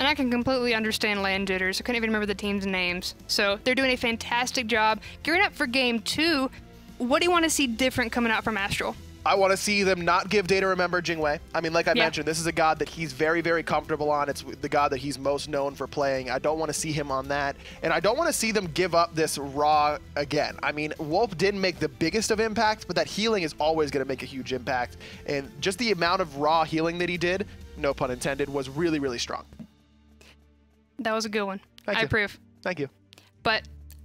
And I can completely understand land jitters. I couldn't even remember the team's names. So they're doing a fantastic job. Gearing up for game 2, what do you want to see different coming out from Astral? I want to see them not give DayToRemember Jingwei. I mean, like I mentioned, this is a god that he's very, very comfortable on. It's the god that he's most known for playing. I don't want to see him on that. And I don't want to see them give up this raw again. I mean, Wolp didn't make the biggest of impacts, but that healing is always going to make a huge impact. And just the amount of raw healing that he did, no pun intended, was really, really strong. That was a good one. I approve. Thank you. But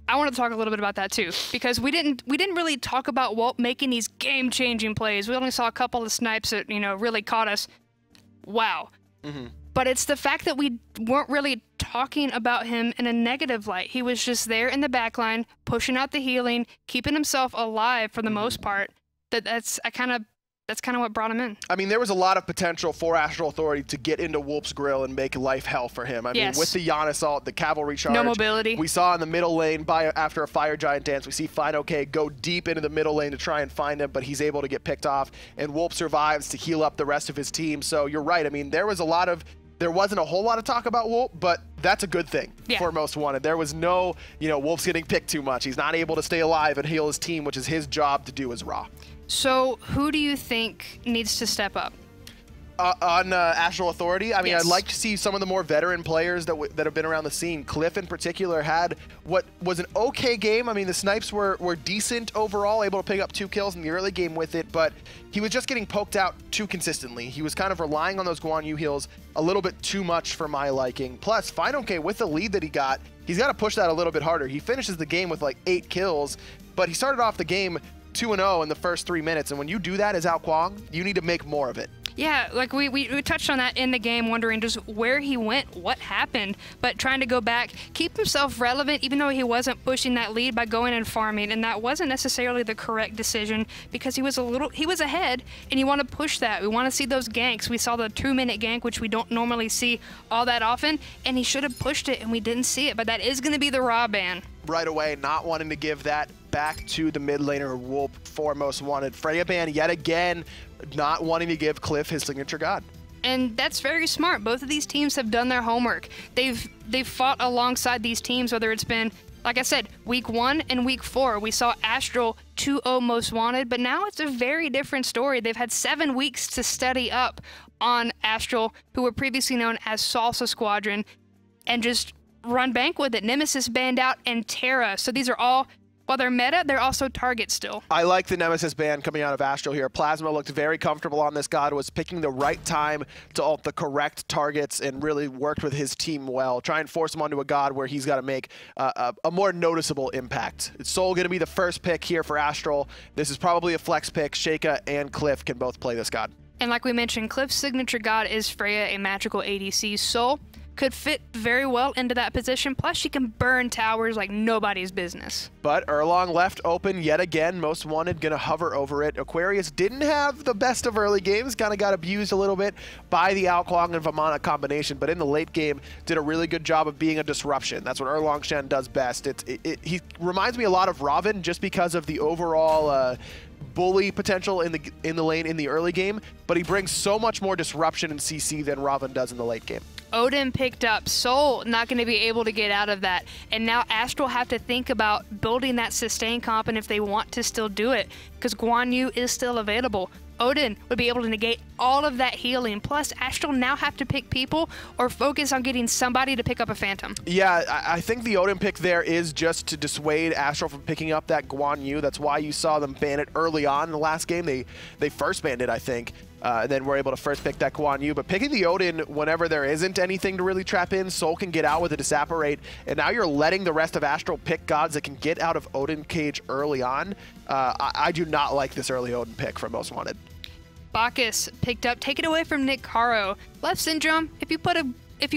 I want to talk a little bit about that too, because we didn't really talk about Wolp making these game-changing plays. We only saw a couple of snipes that, you know, really caught us. Wow. But it's the fact that we weren't really talking about him in a negative light. He was just there in the backline, pushing out the healing, keeping himself alive for the most part. That's kind of what brought him in. I mean, there was a lot of potential for Astral Authority to get into Wolp's grill and make life hell for him. I mean, with the Giannis ult, the cavalry charge. No mobility. We saw in the middle lane, after a Fire Giant dance, we see fineokay go deep into the middle lane to try and find him, but he's able to get picked off, and Wolp survives to heal up the rest of his team. So you're right. I mean, there wasn't a whole lot of talk about Wolp, but that's a good thing for Most Wanted. There was no, Wolp's getting picked too much. He's not able to stay alive and heal his team, which is his job to do as Raw. So who do you think needs to step up? On Astral Authority, I mean, I'd like to see some of the more veteran players that have been around the scene. Cliff in particular had what was an okay game. I mean, the snipes were decent overall, able to pick up 2 kills in the early game with it, but he was just getting poked out too consistently. He was kind of relying on those Guan Yu heals a little bit too much for my liking. Plus, fineokay, with the lead that he got, he's got to push that a little bit harder. He finishes the game with like 8 kills, but he started off the game 2-0 in the first 3 minutes, and when you do that as Ao Kwang, you need to make more of it. Yeah, like we touched on that in the game, wondering just where he went, what happened, but trying to go back, keep himself relevant, even though he wasn't pushing that lead by going and farming, and that wasn't necessarily the correct decision because he was ahead, and you want to push that. We want to see those ganks. We saw the 2-minute gank, which we don't normally see all that often, and he should have pushed it, and we didn't see it, but that is going to be the raw ban. Right away, not wanting to give that back to the mid laner Wolp for Most Wanted. Freya ban yet again, not wanting to give Cliff his signature god. And that's very smart. Both of these teams have done their homework. They've fought alongside these teams, whether it's been, like I said, week 1 and week 4. We saw Astral 2-0 Most Wanted, but now it's a very different story. They've had 7 weeks to study up on Astral, who were previously known as Salsa Squadron, and just run bank with it. Nemesis banned out and Terra. So these are all, while they're meta, they're also targets still. I like the Nemesis ban coming out of Astral here. Plazma looked very comfortable on this god, was picking the right time to ult the correct targets and really worked with his team well. Try and force him onto a god where he's got to make a more noticeable impact. It's Soul going to be the first pick here for Astral. This is probably a flex pick. Sheyka and Cliff can both play this god. And like we mentioned, Cliff's signature god is Freya, a magical ADC. Soul could fit very well into that position, plus she can burn towers like nobody's business. But Erlang left open yet again. Most Wanted gonna hover over it. Aquarius didn't have the best of early games, kind of got abused a little bit by the Ao Kwang and Vamana combination, but in the late game did a really good job of being a disruption. That's what Erlang Shen does best. He reminds me a lot of Ravin just because of the overall bully potential in the lane in the early game, but he brings so much more disruption in CC than Ravin does in the late game. Odin picked up, Soul not going to be able to get out of that, and now Astral have to think about building that sustain comp, and if they want to still do it, because Guan Yu is still available. Odin would be able to negate all of that healing, plus Astral now have to pick people or focus on getting somebody to pick up a Phantom. Yeah, I think the Odin pick there is just to dissuade Astral from picking up that Guan Yu. That's why you saw them ban it early on in the last game. They first banned it, I think. And then we're able to first pick that Guan Yu. But picking the Odin whenever there isn't anything to really trap in, Soul can get out with a Disapparate, and now you're letting the rest of Astral pick gods that can get out of Odin cage early on. I do not like this early Odin pick from Most Wanted. Bacchus picked up, take it away from NikHaro. Leftsyndrome, if you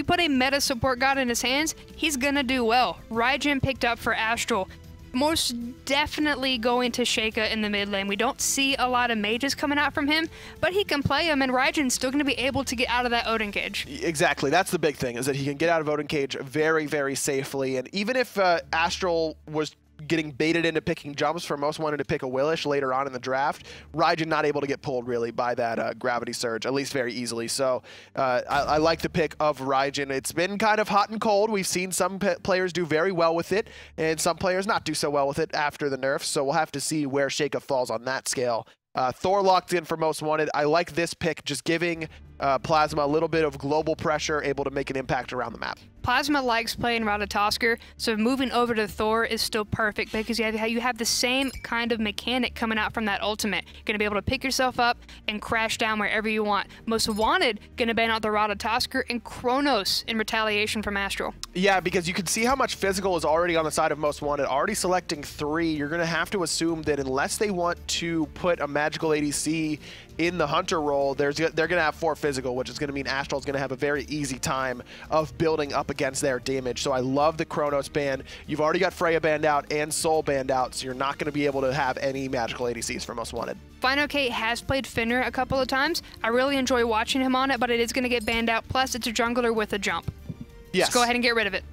put a meta support god in his hands, he's gonna do well. Raijin picked up for Astral. Most definitely going to Sheyka in the mid lane. We don't see a lot of mages coming out from him, but he can play them, and Raijin's still going to be able to get out of that Odin cage. Exactly. That's the big thing, is that he can get out of Odin cage very, very safely. And even if Astral was getting baited into picking jumps for Most Wanted to pick Awilix later on in the draft. Raijin not able to get pulled really by that gravity surge, at least very easily. So I like the pick of Raijin. It's been kind of hot and cold. We've seen some players do very well with it, and some players not do so well with it after the nerfs. So we'll have to see where Sheyka falls on that scale. Thor locked in for Most Wanted. I like this pick, just giving Plazma a little bit of global pressure, able to make an impact around the map. Plazma likes playing Ratatosker, so moving over to Thor is still perfect because you have the same kind of mechanic coming out from that ultimate. You're going to be able to pick yourself up and crash down wherever you want. Most Wanted going to ban out the Ratatosker and Kronos in retaliation from Astral. Yeah, because you can see how much physical is already on the side of Most Wanted. Already selecting 3, you're going to have to assume that unless they want to put a magical ADC in the Hunter role, they're going to have 4 physical, which is going to mean Astral's going to have a very easy time of building up against their damage. So I love the Kronos ban. You've already got Freya banned out and Soul banned out, so you're not going to be able to have any magical ADCs for Most Wanted. fineokay has played Finner a couple of times. I really enjoy watching him on it, but it is going to get banned out. Plus, it's a jungler with a jump. Yes. Just go ahead and get rid of it.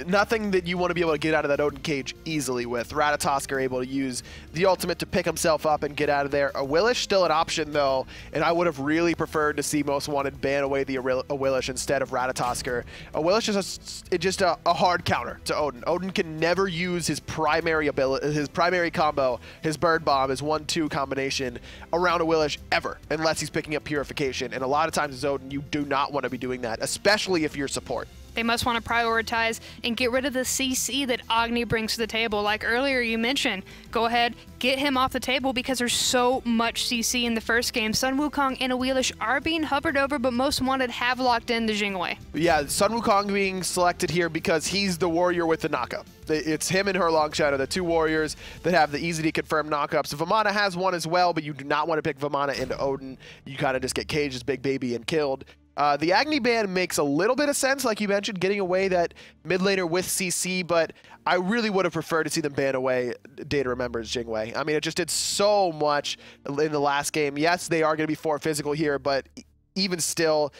Nothing that you want to be able to get out of that Odin cage easily with. Ratatosker able to use the ultimate to pick himself up and get out of there. Awilix still an option though, and I would have really preferred to see Most Wanted ban away the Awilix instead of Ratatosker. Awilix is just a hard counter to Odin. Odin can never use his primary ability, his primary combo, his bird bomb, his 1-2 combination around Awilix ever, unless he's picking up purification. And a lot of times as Odin, you do not want to be doing that, especially if you're support. They must want to prioritize and get rid of the CC that Agni brings to the table. Like earlier you mentioned, go ahead, get him off the table because there's so much CC in the first game. Sun Wukong and Awilix are being hovered over, but Most Wanted have locked in the Jing away. Yeah, Sun Wukong being selected here because he's the warrior with the knockup. It's him and Erlang Shadow, the 2 warriors that have the easy to confirm knockups. Vamana has one as well, but you do not want to pick Vamana into Odin. You kind of just get caged as Big Baby and killed. The Agni ban makes a little bit of sense, like you mentioned, getting away that mid laner with CC, but I really would have preferred to see them ban away DayToRemember's Jingwei. I mean, it just did so much in the last game. Yes, they are going to be 4 physical here, but even still,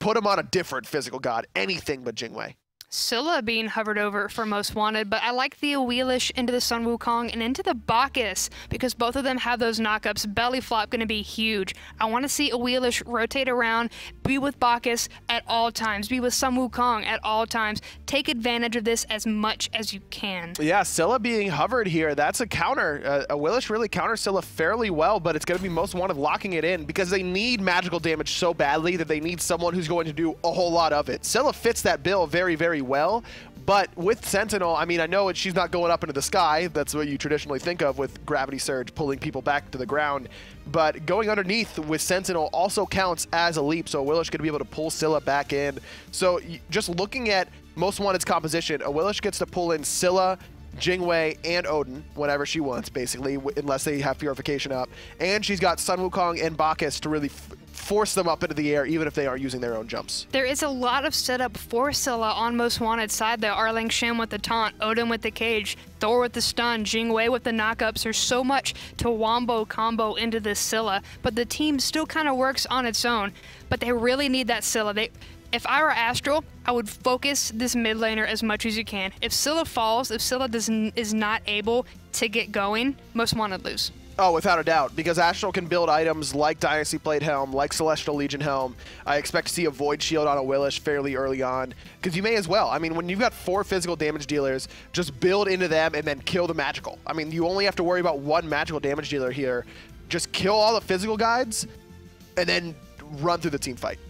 put them on a different physical god, anything but Jingwei. Scylla being hovered over for Most Wanted, but I like the Awilix into the Sun Wukong and into the Bacchus because both of them have those knockups. Belly flop going to be huge. I want to see Awilix rotate around, be with Bacchus at all times, be with Sun Wukong at all times. Take advantage of this as much as you can. Yeah, Scylla being hovered here, that's a counter. Awilix really counters Scylla fairly well, but it's going to be Most Wanted locking it in because they need magical damage so badly that they need someone who's going to do a whole lot of it. Scylla fits that bill very, very well, but with Sentinel, I mean, I know she's not going up into the sky. That's what you traditionally think of with Gravity Surge, pulling people back to the ground. But going underneath with Sentinel also counts as a leap, so Awilix going to be able to pull Scylla back in. So just looking at Most Wanted's composition, Awilix gets to pull in Scylla, Jingwei, and Odin whenever she wants, basically, unless they have purification up. And she's got Sun Wukong and Bacchus to really force them up into the air, even if they are using their own jumps. There is a lot of setup for Scylla on Most Wanted side, though. Erlang Shen with the taunt, Odin with the cage, Thor with the stun, Jingwei with the knockups. There's so much to wombo combo into this Scylla, but the team still kind of works on its own. But they really need that Scylla. If I were Astral, I would focus this mid laner as much as you can. If Scylla falls, if Scylla is not able to get going, Most Wanted lose. Oh, without a doubt, because Astral can build items like Dynasty Plate Helm, like Celestial Legion Helm. I expect to see a Void Shield on Awilix fairly early on, because you may as well. I mean, when you've got 4 physical damage dealers, just build into them and then kill the magical. I mean, you only have to worry about 1 magical damage dealer here. Just kill all the physical guides, and then run through the team fight.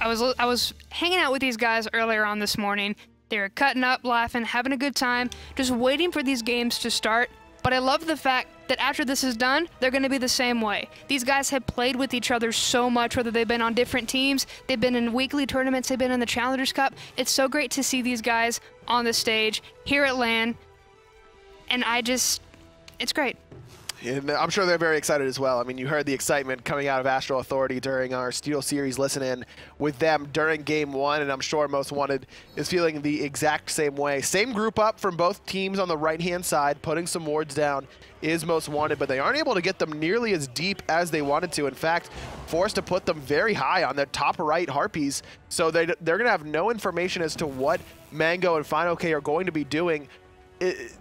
I was hanging out with these guys earlier on this morning. They were cutting up, laughing, having a good time, just waiting for these games to start. But I love the fact that after this is done, they're going to be the same way. These guys have played with each other so much, whether they've been on different teams, they've been in weekly tournaments, they've been in the Challengers Cup. It's so great to see these guys on the stage here at LAN, and it's great. And I'm sure they're very excited as well. I mean, you heard the excitement coming out of Astral Authority during our Steel Series listen-in with them during Game 1, and I'm sure Most Wanted is feeling the exact same way. Same group up from both teams on the right-hand side, putting some wards down is Most Wanted, but they aren't able to get them nearly as deep as they wanted to. In fact, forced to put them very high on their top right Harpies, so they're going to have no information as to what Mangoh and fineokay are going to be doing.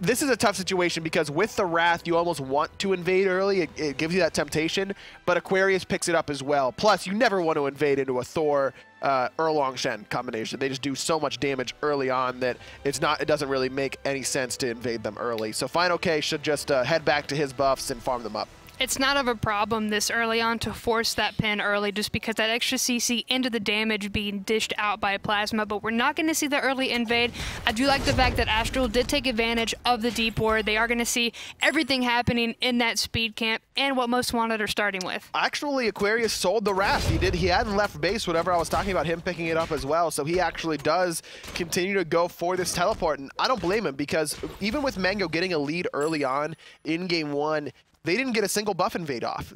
this is a tough situation because with the Wrath, you almost want to invade early. It gives you that temptation, but Aquarius picks it up as well. Plus, you never want to invade into a Thor, Erlang, Shen combination. They just do so much damage early on that it doesn't really make any sense to invade them early. So fineokay should just head back to his buffs and farm them up. It's not of a problem this early on to force that pin early just because that extra CC into the damage being dished out by Plazma, but we're not going to see the early invade. I do like the fact that Astral did take advantage of the deep ward. They are going to see everything happening in that speed camp and what Most Wanted are starting with. Actually, Aquarius sold the Wrath. He hadn't left base whenever I was talking about him picking it up as well, so he actually does continue to go for this teleport, and I don't blame him because even with Mangoh getting a lead early on in game 1, they didn't get a single buff invade off.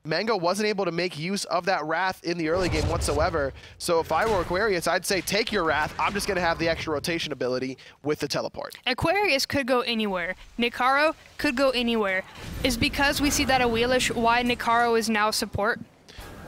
Mangoh wasn't able to make use of that Wrath in the early game whatsoever. So if I were Aquarius, I'd say take your Wrath. I'm just going to have the extra rotation ability with the teleport. Aquarius could go anywhere. NikHaro could go anywhere. Is because we see that Awilix why NikHaro is now support?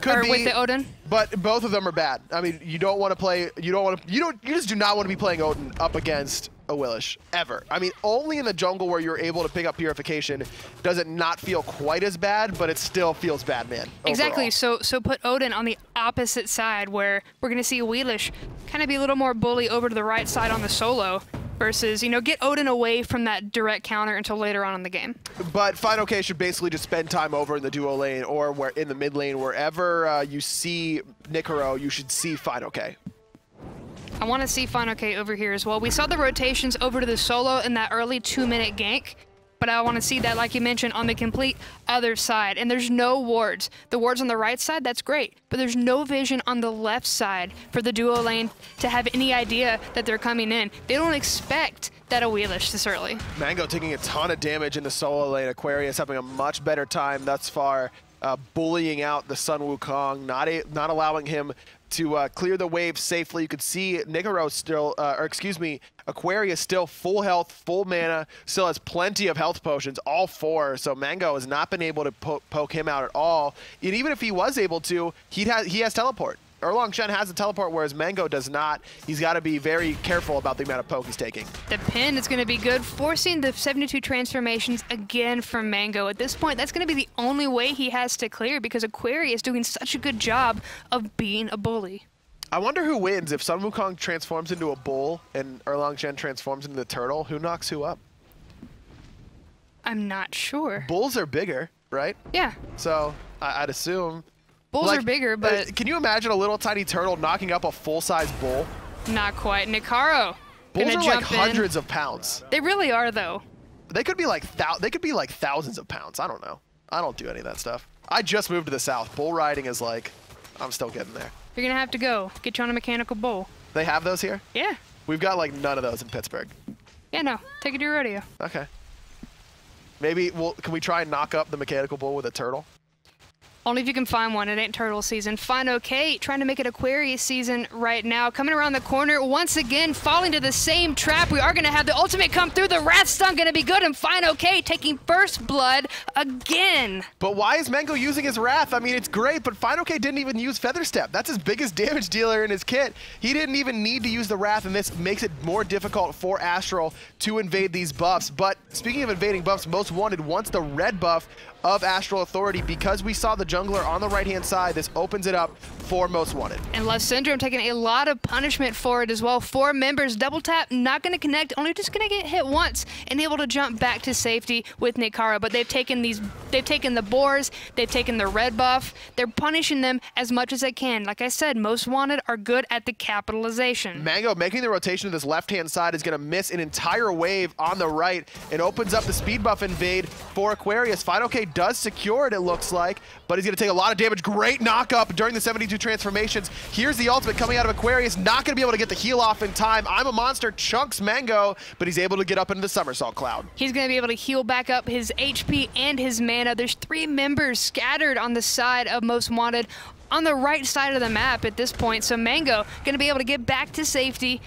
Could be, with the Odin? But both of them are bad. I mean, you don't want to play, you just do not want to be playing Odin up against Awilix, ever. I mean, only in the jungle where you're able to pick up Purification does it not feel quite as bad, but it still feels bad, man. Exactly, overall. so put Odin on the opposite side where we're going to see Awilix kind of be a little more bully over to the right side on the solo versus, you know, get Odin away from that direct counter until later on in the game. But fineokay should basically just spend time over in the duo lane or where in the mid lane, wherever you see NikHaro, you should see fineokay. I want to see fineokay over here as well. We saw the rotations over to the solo in that early 2-minute gank, but I want to see that, like you mentioned, on the complete other side. And there's no wards. The wards on the right side, that's great, but there's no vision on the left side for the duo lane to have any idea that they're coming in. They don't expect that Awilix this early. Mangoh taking a ton of damage in the solo lane. Aquarius having a much better time thus far, bullying out the Sun Wukong, not allowing him to clear the wave safely. You could see NikHaro still, Aquarius still full health, full mana, still has plenty of health potions, all 4. So Mangoh has not been able to poke him out at all. And even if he was able to, he has teleport. Erlang Shen has a teleport, whereas Mangoh does not. He's got to be very careful about the amount of poke he's taking. The pin is going to be good, forcing the 72 transformations again from Mangoh. At this point, that's going to be the only way he has to clear because Aquarius is doing such a good job of being a bully. I wonder who wins if Sun Wukong transforms into a bull and Erlang Shen transforms into the turtle. Who knocks who up? I'm not sure. Bulls are bigger, right? Yeah. So I'd assume. Bulls are bigger, but... can you imagine a little tiny turtle knocking up a full-size bull? Not quite. NikHaro. Bulls are like hundreds of pounds. They really are, though. They could be like thousands of pounds. I don't know. I don't do any of that stuff. I just moved to the south. Bull riding is like, I'm still getting there. You're going to have to go. Get you on a mechanical bull. They have those here? Yeah. We've got like none of those in Pittsburgh. Yeah, no. Take it to your rodeo. Okay. Maybe, can we try and knock up the mechanical bull with a turtle? Only if you can find one. It ain't turtle season. fineokay trying to make it Aquarius season right now. Coming around the corner once again, falling to the same trap. We are going to have the ultimate come through. The Wrath stun going to be good, and fineokay taking first blood again. But why is Mangoh using his Wrath? I mean, it's great, but fineokay didn't even use Feather Step. That's his biggest damage dealer in his kit. He didn't even need to use the Wrath, and this makes it more difficult for Astral to invade these buffs. But speaking of invading buffs, Most Wanted wants the red buff of Astral Authority. Because we saw the jungler on the right-hand side, this opens it up for Most Wanted. And Leftsyndrome taking a lot of punishment for it as well. 4 members, double tap, not going to connect, only just going to get hit once and able to jump back to safety with NikHaro. But they've taken the boars, they've taken the red buff, they're punishing them as much as they can. Like I said, Most Wanted are good at the capitalization. Mangoh making the rotation to this left-hand side is going to miss an entire wave on the right and opens up the speed buff invade for Aquarius. fineokay does secure it, it looks like, but he's going to take a lot of damage. Great knock up during the 72 transformations. Here's the ultimate coming out of Aquarius. Not going to be able to get the heal off in time. I'm a Monster chunks Mangoh, but he's able to get up into the somersault cloud. He's going to be able to heal back up his HP and his mana. There's 3 members scattered on the side of Most Wanted on the right side of the map at this point. So Mangoh going to be able to get back to safety.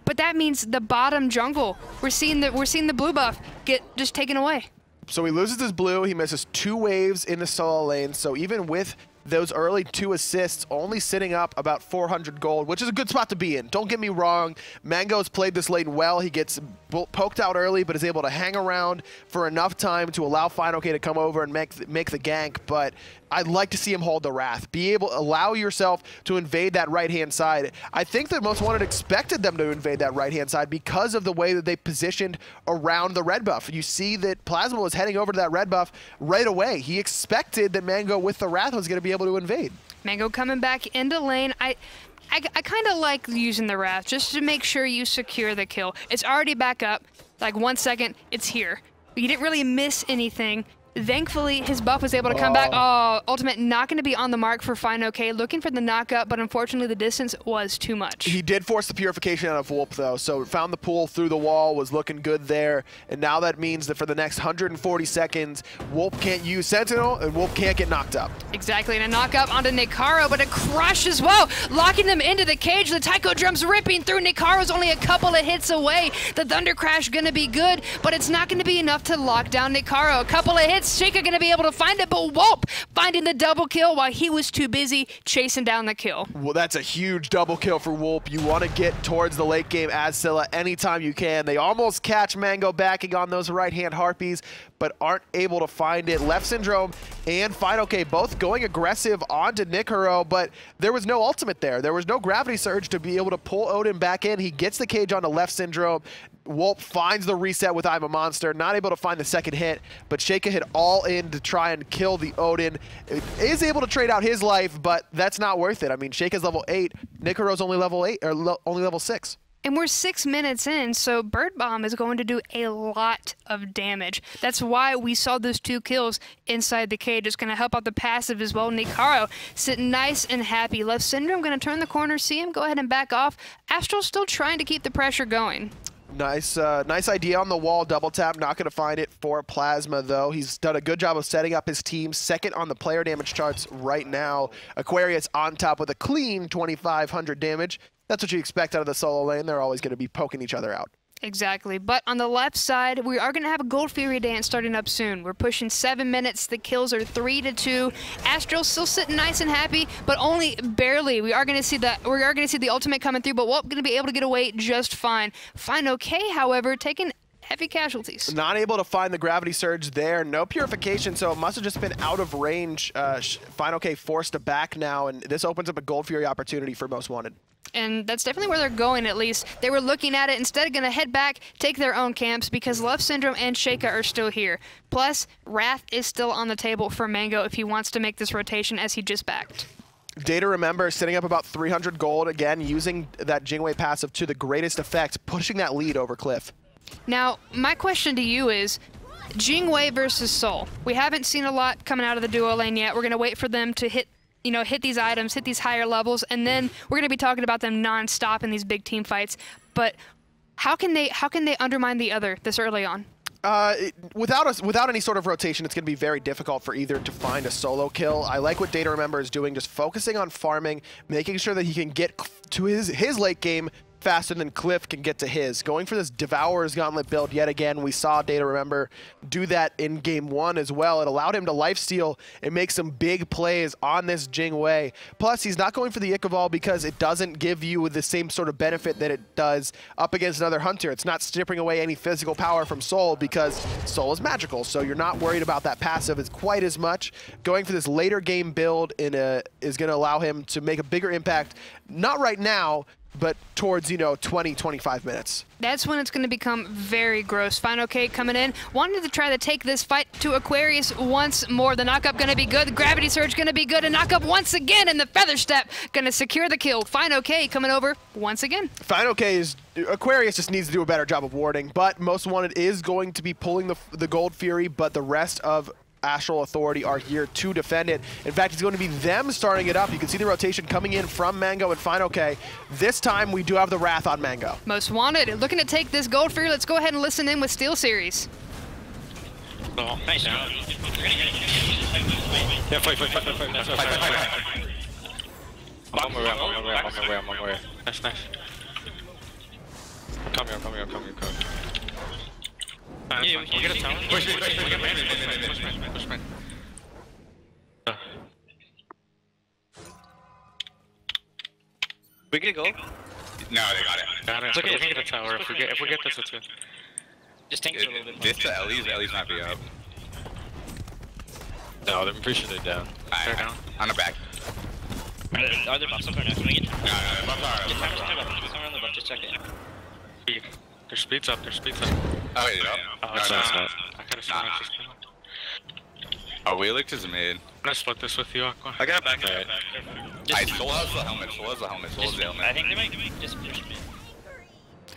But that means the bottom jungle. We're seeing the blue buff get just taken away. So he loses his blue, he misses 2 waves in the solo lane, so even with those early 2 assists, only sitting up about 400 gold, which is a good spot to be in. Don't get me wrong, Mangoh's played this lane well. He gets poked out early, but is able to hang around for enough time to allow fineokay to come over and make the gank, but I'd like to see him hold the Wrath. Allow yourself to invade that right-hand side. I think that Most Wanted expected them to invade that right-hand side because of the way that they positioned around the red buff. You see that Plazma was heading over to that red buff right away. He expected that Mangoh with the Wrath was going to be able to invade. Mangoh coming back into lane. I kind of like using the Wrath just to make sure you secure the kill. It's already back up. Like 1 second, it's here. You didn't really miss anything. Thankfully, his buff was able to come back. Oh, ultimate not going to be on the mark for fineokay. Looking for the knockup, but unfortunately the distance was too much. He did force the purification out of Wolp, though, so found the pool through the wall, was looking good there. And now that means that for the next 140 seconds, Wolp can't use Sentinel, and Wolp can't get knocked up. Exactly, and a knockup onto NikHaro, but a crush as well, locking them into the cage. The taiko drums ripping through. NikHaro's only a couple of hits away. The Thunder Crash going to be good, but it's not going to be enough to lock down NikHaro. A couple of hits, Sheyka going to be able to find it, but Wolp finding the double kill while he was too busy chasing down the kill. Well, that's a huge double kill for Wolp. You want to get towards the late game as Scylla anytime you can. They almost catch Mangoh backing on those right-hand harpies, but aren't able to find it. Leftsyndrome and fineokay both going aggressive onto NikHaro, but there was no ultimate there. There was no gravity surge to be able to pull Odin back in. He gets the cage onto Leftsyndrome. Wolp finds the reset with I'm a Monster, not able to find the second hit, but Sheyka hit all in to try and kill the Odin. Is able to trade out his life, but that's not worth it. I mean, Sheyka's level 8, NikHaro's only level 8, or only level 6. And we're 6 minutes in, so Bird Bomb is going to do a lot of damage. That's why we saw those 2 kills inside the cage. It's going to help out the passive as well. NikHaro sitting nice and happy. Leftsyndrome going to turn the corner, see him, go ahead and back off. Astral still trying to keep the pressure going. Nice idea on the wall, double tap, not going to find it for Plazma though. He's done a good job of setting up his team, second on the player damage charts right now. Aquarius on top with a clean 2,500 damage. That's what you expect out of the solo lane. They're always going to be poking each other out. Exactly, but on the left side, we are going to have a Gold Fury dance starting up soon. We're pushing 7 minutes. The kills are 3-2. Astral still sitting nice and happy, but only barely. We are going to see the ultimate coming through, but Wolp going to be able to get away just fine. fineokay, however, taking heavy casualties. Not able to find the gravity surge there. No purification, so it must have just been out of range. fineokay forced to back now, and this opens up a Gold Fury opportunity for Most Wanted. And that's definitely where they're going, at least. They were looking at it. Instead of going to head back, take their own camps, because Leftsyndrome and Sheyka are still here. Plus, Wrath is still on the table for Mangoh if he wants to make this rotation as he just backed. DayToRemember sitting up about 300 gold, again, using that Jing passive to the greatest effect, pushing that lead over Cliff. Now, my question to you is, Jing versus Sol. We haven't seen a lot coming out of the duo lane yet. We're going to wait for them to hit these items, hit these higher levels, and then we're going to be talking about them non-stop in these big team fights. But how can they undermine the other this early on? Without any sort of rotation, it's going to be very difficult for either to find a solo kill. I like what DayToRemember is doing, just focusing on farming, making sure that he can get to his late game faster than Cliff can get to his. Going for this Devourer's Gauntlet build yet again. We saw DayToRemember do that in Game 1 as well. It allowed him to lifesteal and make some big plays on this Jing Wei. Plus, he's not going for the Ichaival because it doesn't give you the same sort of benefit that it does up against another Hunter. It's not stripping away any physical power from Sol because Sol is magical, so you're not worried about that passive as quite as much. Going for this later game build is going to allow him to make a bigger impact, not right now, but towards, 20, 25 minutes. That's when it's going to become very gross. fineokay coming in, wanted to try to take this fight to Aquarius once more. The knockup going to be good, the gravity surge going to be good, and knockup once again, and the feather step going to secure the kill. fineokay coming over once again. Aquarius just needs to do a better job of warding, but Most Wanted is going to be pulling the Gold Fury, but the rest of Astral Authority are here to defend it. In fact, it's going to be them starting it up. You can see the rotation coming in from Mangoh and fineokay. This time, we do have the Wrath on Mangoh. Most Wanted looking to take this Gold Fury. Let's go ahead and listen in with Steel Series. Oh, nice. Yeah, fight. I'm on my way. Nice. Come here. Yeah, we get a tower. Push. We get gold? No, they got it. Got it. It's okay, We can get the tower. If we get this, it's good. Just tank it a little bit. This to Ellie's might be up. No, I'm pretty sure they're down. They're down. On the back. Are there buffs up or no? Can we get? No, the buffs are. Just time on the buff. Just check it. Their speed's up. Their speed's up. Oh, wait, no. Oh, it's not. I could have sworn it just came up. Awilix is mid. I'm gonna split this with you, Aqua. I got it back. Alright. Soul has the helmet. Soul has the helmet. I think they might just push me.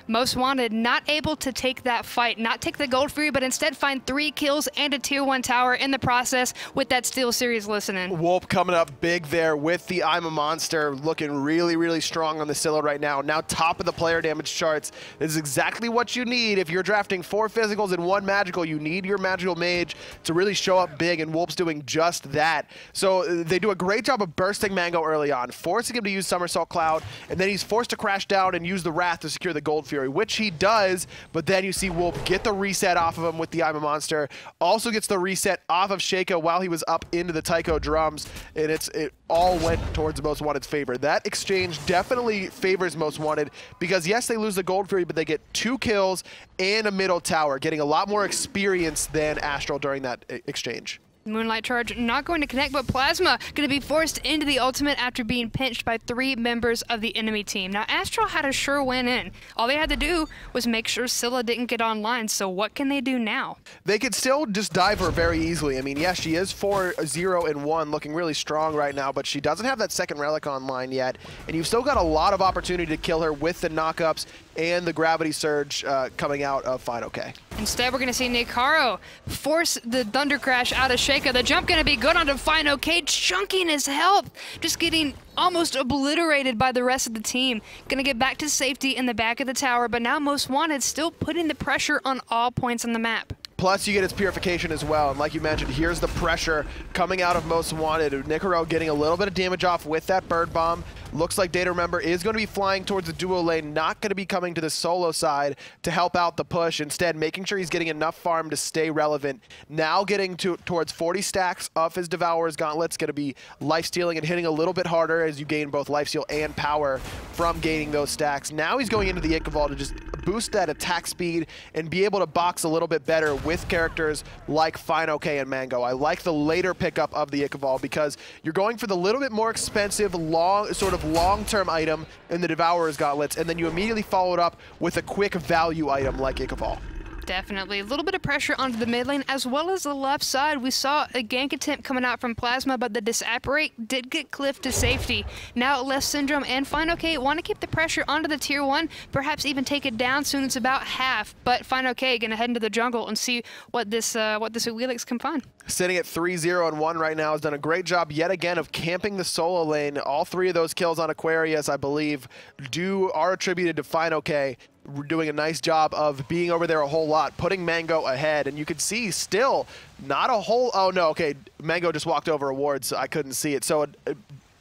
Most Wanted not able to take that fight, not take the Gold Fury, but instead find 3 kills and a tier 1 tower in the process with that Steel Series listening. Wolp coming up big there with the I'm a Monster, looking really, really strong on the Scylla right now. Now top of the player damage charts. This is exactly what you need. If you're drafting 4 physicals and 1 magical, you need your magical mage to really show up big, and Wolp's doing just that. So they do a great job of bursting Mangoh early on, forcing him to use Somersault Cloud, and then he's forced to crash down and use the Wrath to secure the Gold Fury, which he does, but then you see Wolp get the reset off of him with the I'm a Monster, also gets the reset off of Sheyka while he was up into the Taiko drums, and it all went towards Most Wanted's favor. That exchange definitely favors Most Wanted because, yes, they lose the Gold Fury, but they get 2 kills and a middle tower, getting a lot more experience than Astral during that exchange. Moonlight Charge not going to connect, but Plazma going to be forced into the ultimate after being pinched by 3 members of the enemy team. Now, Astral had a sure win in. All they had to do was make sure Scylla didn't get online, so what can they do now? They could still just dive her very easily. I mean, yes, she is 4-0-1, looking really strong right now, but she doesn't have that second relic online yet, and you've still got a lot of opportunity to kill her with the knockups and the gravity surge coming out of fineokay. Instead, we're going to see NikHaro force the Thunder Crash out of Sheyka. The jump going to be good onto fineokay, chunking his health, just getting almost obliterated by the rest of the team. Going to get back to safety in the back of the tower, but now Most Wanted still putting the pressure on all points on the map. Plus, you get its purification as well, and like you mentioned, here's the pressure coming out of Most Wanted. NikHaro getting a little bit of damage off with that bird bomb. Looks like DayToRemember is going to be flying towards the duo lane, not going to be coming to the solo side to help out the push. Instead, making sure he's getting enough farm to stay relevant. Now getting towards 40 stacks of his Devourer's Gauntlets, going to be lifestealing and hitting a little bit harder as you gain both lifesteal and power from gaining those stacks. Now he's going into the Ichvault to just boost that attack speed and be able to box a little bit better with characters like fineokay and Mangoh. I like the later pickup of the Ichvault because you're going for the little bit more expensive, long-term item in the Devourer's Gauntlets, and then you immediately follow it up with a quick value item like Ichvault. Definitely. A little bit of pressure onto the mid lane as well as the left side. We saw a gank attempt coming out from Plazma, but the Disapparate did get cliffed to safety. Now Leftsyndrome and fineokay want to keep the pressure onto the tier 1, perhaps even take it down soon. It's about half, but fineokay going to head into the jungle and see what this Awilix can find. Sitting at 3-0-1 right now, has done a great job yet again of camping the solo lane. All 3 of those kills on Aquarius, I believe, are attributed to fineokay. Doing a nice job of being over there a whole lot, putting Mangoh ahead, and you can see still not a whole, oh no, okay, Mangoh just walked over a ward, so I couldn't see it. So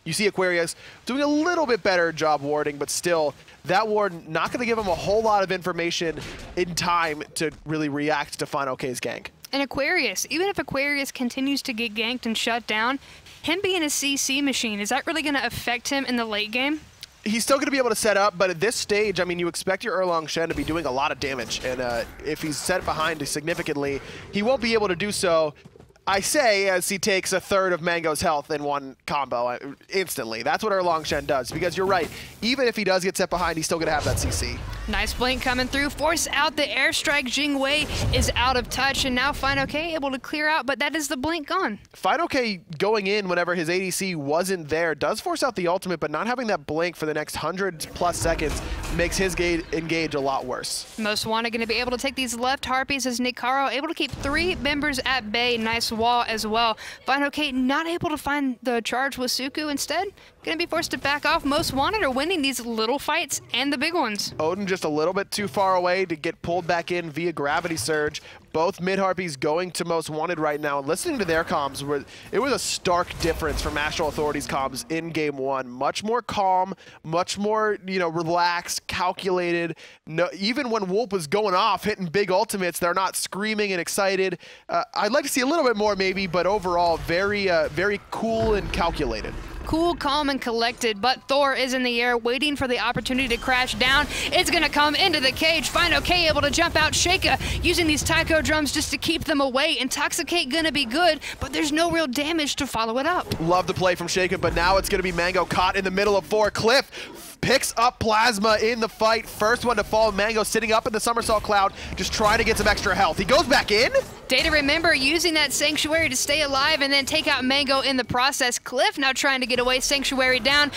you see Aquarius doing a little bit better job warding, but still, that ward not going to give him a whole lot of information in time to really react to fineokay's gank. And Aquarius, even if Aquarius continues to get ganked and shut down, him being a CC machine, is that really going to affect him in the late game? He's still going to be able to set up, but at this stage, I mean, you expect your Erlang Shen to be doing a lot of damage, and if he's set behind significantly, he won't be able to do so. I say as he takes a third of Mangoh's health in one combo instantly. That's what Erlang Shen does, because you're right. Even if he does get set behind, he's still going to have that CC. Nice blink coming through. Force out the airstrike. Jing is out of touch, and now fineokay able to clear out, but that is the blink gone. fineokay going in whenever his ADC wasn't there does force out the ultimate, but not having that blink for the next 100+ seconds makes his engage a lot worse. Most Wanted going to be able to take these left harpies as NikHaro able to keep 3 members at bay. Nice wall as well. fineokay not able to find the charge with Suku. Instead, going to be forced to back off. Most Wanted are winning these little fights and the big ones. Odin just a little bit too far away to get pulled back in via gravity surge. Both mid harpies going to Most Wanted right now, and listening to their comms, it was a stark difference from Astral Authority's comms in game 1. Much more calm, much more, relaxed, calculated. No, even when Wolp was going off, hitting big ultimates, they're not screaming and excited. I'd like to see a little bit more maybe, but overall, very cool and calculated. cool, calm, and collected, but Thor is in the air waiting for the opportunity to crash down. It's gonna come into the cage. fineokay able to jump out. Sheyka using these taiko drums just to keep them away. Intoxicate gonna be good, but there's no real damage to follow it up. Love the play from Sheyka, but now it's gonna be Mangoh caught in the middle of 4. Cliff picks up Plazma in the fight. First one to fall. Mangoh sitting up in the somersault cloud, just trying to get some extra health. He goes back in. DayToRemember using that Sanctuary to stay alive and then take out Mangoh in the process. Cliff now trying to get away. Sanctuary down.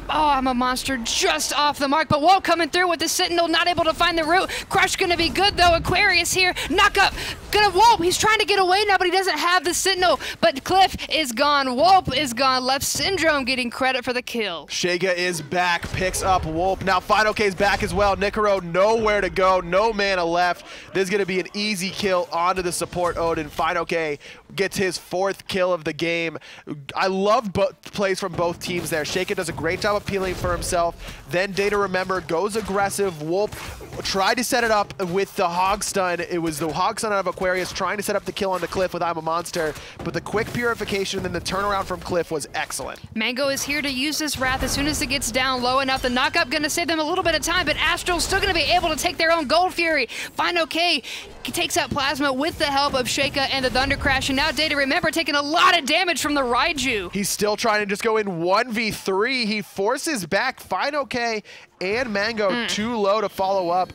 Oh, I'm a monster just off the mark, but Wolp coming through with the Sentinel, not able to find the root. Crush gonna be good though. Aquarius here, knock up. Gonna Wolp, he's trying to get away now, but he doesn't have the Sentinel. But Cliff is gone, Wolp is gone. Leftsyndrome getting credit for the kill. Sheyka is back, picks up Wolp. Now fineokay's back as well. NikHaro nowhere to go, no mana left. This is gonna be an easy kill onto the support Odin. fineokay gets his 4th kill of the game. I love plays from both teams there. Sheyka does a great job appealing for himself. Then DayToRemember goes aggressive. Wolp tried to set it up with the hog stun. It was the hog stun out of Aquarius trying to set up the kill on the Cliff with I'm a Monster, but the quick purification and then the turnaround from Cliff was excellent. Mangoh is here to use this Wrath as soon as it gets down low enough. The knockup gonna save them a little bit of time, but Astral's still gonna be able to take their own Gold Fury. fineokay takes out Plazma with the help of Sheyka and the Thunder Crash, and now DayToRemember taking a lot of damage from the Raijin. He's still trying to just go in 1v3. He forces back fineokay and Mangoh too low to follow up.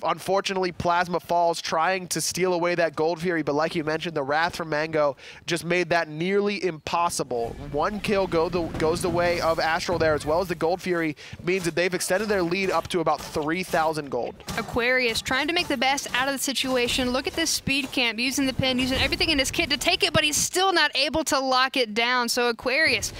Unfortunately, Plazma falls trying to steal away that Gold Fury, but like you mentioned, the Wrath from Mangoh just made that nearly impossible. 1 kill goes the way of Astral there, as well as the Gold Fury means that they've extended their lead up to about 3,000 gold. Aquarius trying to make the best out of the situation. Look at this speed camp, using the pin, using everything in his kit to take it, but he's still not able to lock it down. So Aquarius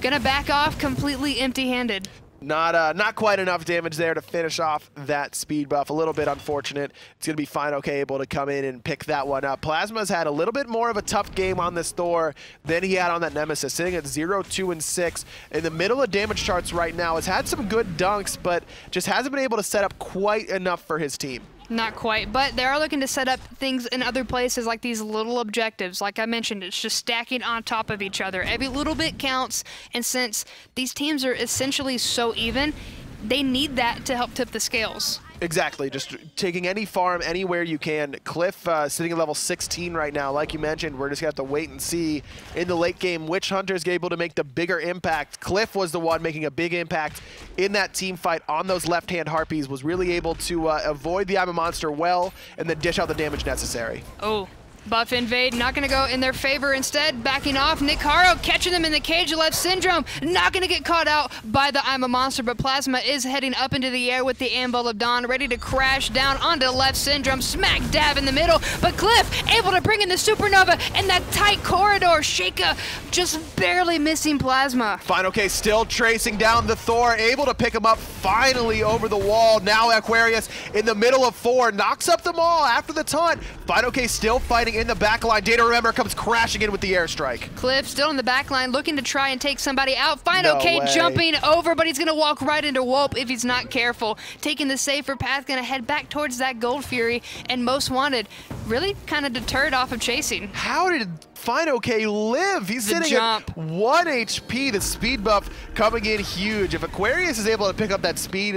gonna back off completely empty-handed. Not quite enough damage there to finish off that speed buff. A little bit unfortunate. It's going to be fineokay able to come in and pick that one up. Plazma's had a little bit more of a tough game on this Thor than he had on that Nemesis, sitting at 0, 2, and 6. In the middle of damage charts right now. Has had some good dunks, but just hasn't been able to set up quite enough for his team. Not quite, but they are looking to set up things in other places like these little objectives. Like I mentioned, it's just stacking on top of each other. Every little bit counts, and since these teams are essentially so even, they need that to help tip the scales. Exactly, just taking any farm anywhere you can. Cliff sitting at level 16 right now. Like you mentioned, we're just going to have to wait and see in the late game which Hunter's able to make the bigger impact. Cliff was the one making a big impact in that team fight on those left-hand Harpies, was really able to avoid the I'm a Monster well and then dish out the damage necessary. Oh. Buff invade, not gonna go in their favor. Instead, backing off. NikHaro catching them in the cage. Leftsyndrome not gonna get caught out by the I'm a Monster, but Plazma is heading up into the air with the Anvil of Dawn, ready to crash down onto Leftsyndrome, smack dab in the middle. But Cliff able to bring in the Supernova in that tight corridor. Sheyka just barely missing Plazma. fineokay still tracing down the Thor, able to pick him up finally over the wall. Now Aquarius in the middle of 4, knocks up them all after the taunt. fineokay still fighting in the back line. DayToRemember comes crashing in with the airstrike. Cliff still in the back line, looking to try and take somebody out. fineokay jumping over, but he's going to walk right into Wolp if he's not careful. Taking the safer path, going to head back towards that Gold Fury, and Most Wanted really kind of deterred off of chasing. How did fineokay live? He's sitting at 1 HP. The speed buff coming in huge. If Aquarius is able to pick up that speed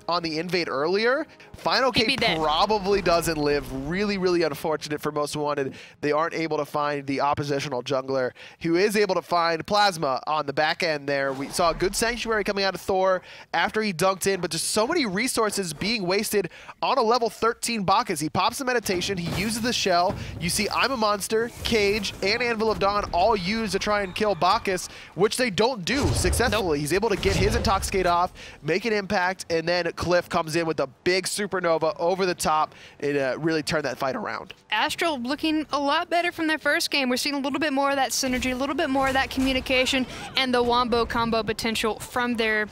on the invade earlier, fineokay probably doesn't live. Really, really unfortunate for Most Wanted. They aren't able to find the oppositional jungler, who is able to find Plazma on the back end there. We saw a good Sanctuary coming out of Thor after he dunked in, but just so many resources being wasted on a level 13 Bacchus. He pops the meditation, he uses the shell. You see I'm a Monster, Cage, and Anvil of Dawn all used to try and kill Bacchus, which they don't do successfully. He's able to get his Intoxicate off, make an impact, and then Cliff comes in with a big Supernova over the top and really turn that fight around. Astral looking a lot better from their first game. We're seeing a little bit more of that synergy, a little bit more of that communication, and the wombo combo potential from their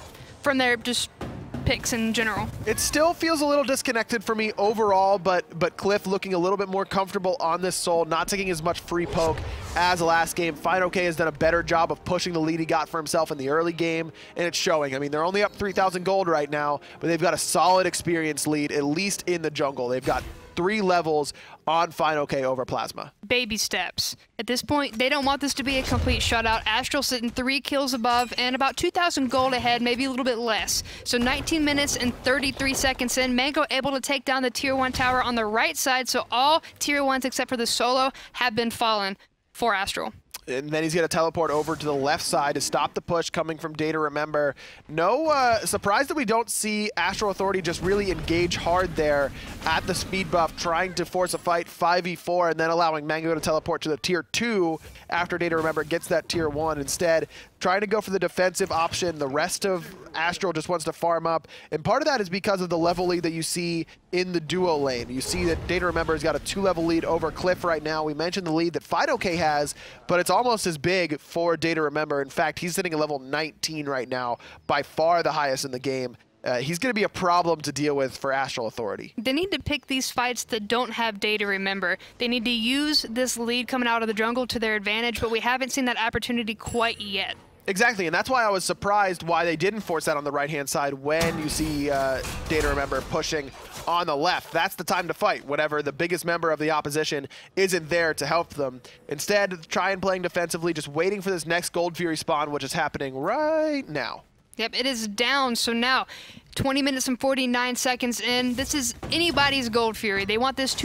just picks in general. It still feels a little disconnected for me overall, but Cliff looking a little bit more comfortable on this Soul, not taking as much free poke as last game. fineokay has done a better job of pushing the lead he got for himself in the early game, and it's showing. I mean, they're only up 3,000 gold right now, but they've got a solid experience lead, at least in the jungle. They've got 3 levels on fineokay over Plazma. Baby steps. At this point, they don't want this to be a complete shutout. Astral sitting 3 kills above and about 2,000 gold ahead, maybe a little bit less. So 19 minutes and 33 seconds in, Mangoh able to take down the tier 1 tower on the right side, so all tier 1s except for the solo have been fallen for Astral. And then he's going to teleport over to the left side to stop the push coming from DayToRemember. No surprise that we don't see Astral Authority just really engage hard there at the speed buff, trying to force a fight 5v4 and then allowing Mangoh to teleport to the tier 2 after DayToRemember gets that tier 1. Instead, trying to go for the defensive option. The rest of Astral just wants to farm up. And part of that is because of the level lead that you see in the duo lane. You see that DayToRemember has got a 2-level lead over Cliff right now. We mentioned the lead that fineokay has, but it's almost as big for DayToRemember. In fact, he's sitting at level 19 right now, by far the highest in the game. He's going to be a problem to deal with for Astral Authority. They need to pick these fights that don't have DayToRemember. They need to use this lead coming out of the jungle to their advantage, but we haven't seen that opportunity quite yet. Exactly, and that's why I was surprised why they didn't force that on the right-hand side when you see DayToRemember pushing on the left. That's the time to fight, whenever the biggest member of the opposition isn't there to help them. Instead, try and playing defensively, just waiting for this next Gold Fury spawn, which is happening right now. Yep, it is down, so now 20 minutes and 49 seconds in. This is anybody's Gold Fury. They want this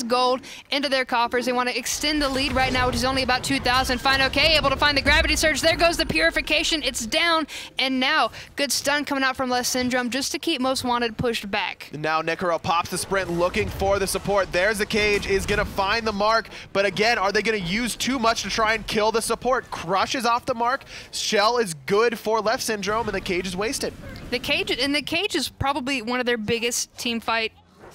gold into their coffers. They want to extend the lead right now, which is only about 2,000. fineokay able to find the gravity surge. There goes the purification. It's down, and now good stun coming out from Leftsyndrome just to keep Most Wanted pushed back. And now NikHaro pops the sprint looking for the support. There's the cage, is going to find the mark, but again, are they going to use too much to try and kill the support? Crush is off the mark. Shell is good for Leftsyndrome, and the cage is wasted. The cage is probably one of their biggest team fight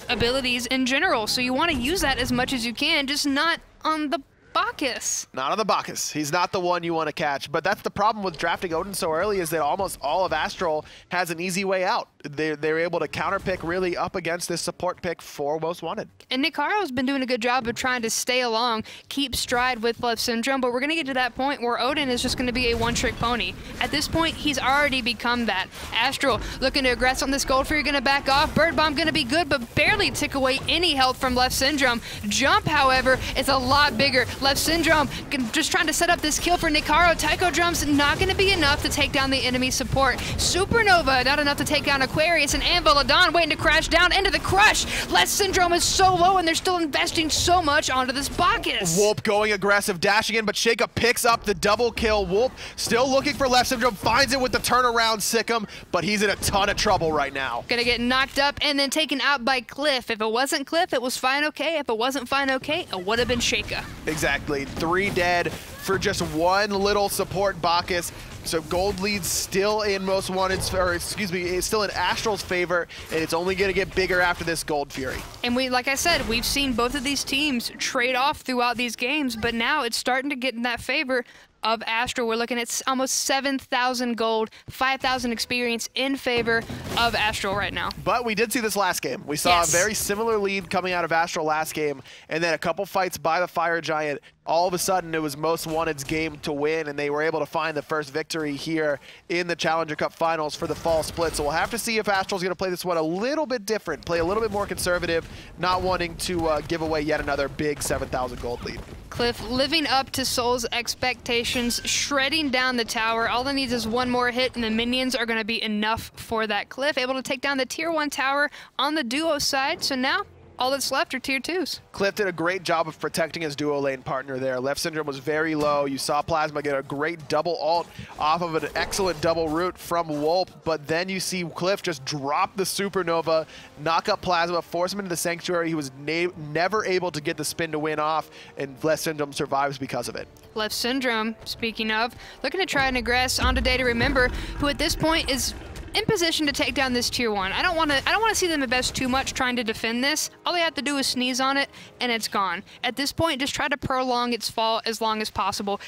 abilities in general, so you want to use that as much as you can, just not on the Bacchus. Not on the Bacchus. He's not the one you want to catch, but that's the problem with drafting Odin so early, is that almost all of Astral has an easy way out. They're able to counterpick really up against this support pick for Most Wanted. And NikHaro's been doing a good job of trying to stay along, keep stride with Leftsyndrome, but we're going to get to that point where Odin is just going to be a one-trick pony. At this point, he's already become that. Astral looking to aggress on this Gold Fury, going to back off. Bird Bomb going to be good, but barely take away any health from Leftsyndrome. Jump, however, is a lot bigger. Leftsyndrome just trying to set up this kill for NikHaro. Taiko Drum's not going to be enough to take down the enemy support. Supernova not enough to take down Aquarius, and Anvil Adon waiting to crash down into the crush. Leftsyndrome is so low, and they're still investing so much onto this Bacchus. Wolp going aggressive, dashing in, but Sheyka picks up the double kill. Wolp still looking for Leftsyndrome, finds it with the turnaround Sikkim, but he's in a ton of trouble right now. Gonna get knocked up and then taken out by Cliff. If it wasn't Cliff, it was fineokay. If it wasn't fineokay, it would have been Sheyka. Exactly, 3 dead for just 1 little support Bacchus. So gold lead's still in Most Wanted's, or excuse me, it's still in Astral's favor, and it's only going to get bigger after this Gold Fury. And like I said, we've seen both of these teams trade off throughout these games, but now it's starting to get in that favor of Astral. We're looking at almost 7,000 gold, 5,000 experience in favor of Astral right now. But we did see this last game. We saw a very similar lead coming out of Astral last game, and then a couple fights by the Fire Giant. All of a sudden, it was Most Wanted's game to win, and they were able to find the first victory here in the Challenger Cup Finals for the fall split. So we'll have to see if Astral's going to play this one a little bit different, play a little bit more conservative, not wanting to give away yet another big 7,000 gold lead. Cliff living up to Soul's expectations, shredding down the tower. All it needs is one more hit, and the minions are going to be enough for that Cliff. Able to take down the tier 1 tower on the duo side, so now all that's left are tier 2s. Cliff did a great job of protecting his duo lane partner there. Leftsyndrome was very low. You saw Plazma get a great double ult off of an excellent double root from Wolp, but then you see Cliff just drop the supernova, knock up Plazma, force him into the sanctuary. He was never able to get the spin to win off, and Leftsyndrome survives because of it. Leftsyndrome, speaking of, looking to try and aggress onto DayToRemember, who at this point is in position to take down this tier 1. I don't want to see them invest too much trying to defend this. All they have to do is sneeze on it and it's gone. At this point, just try to prolong its fall as long as possible.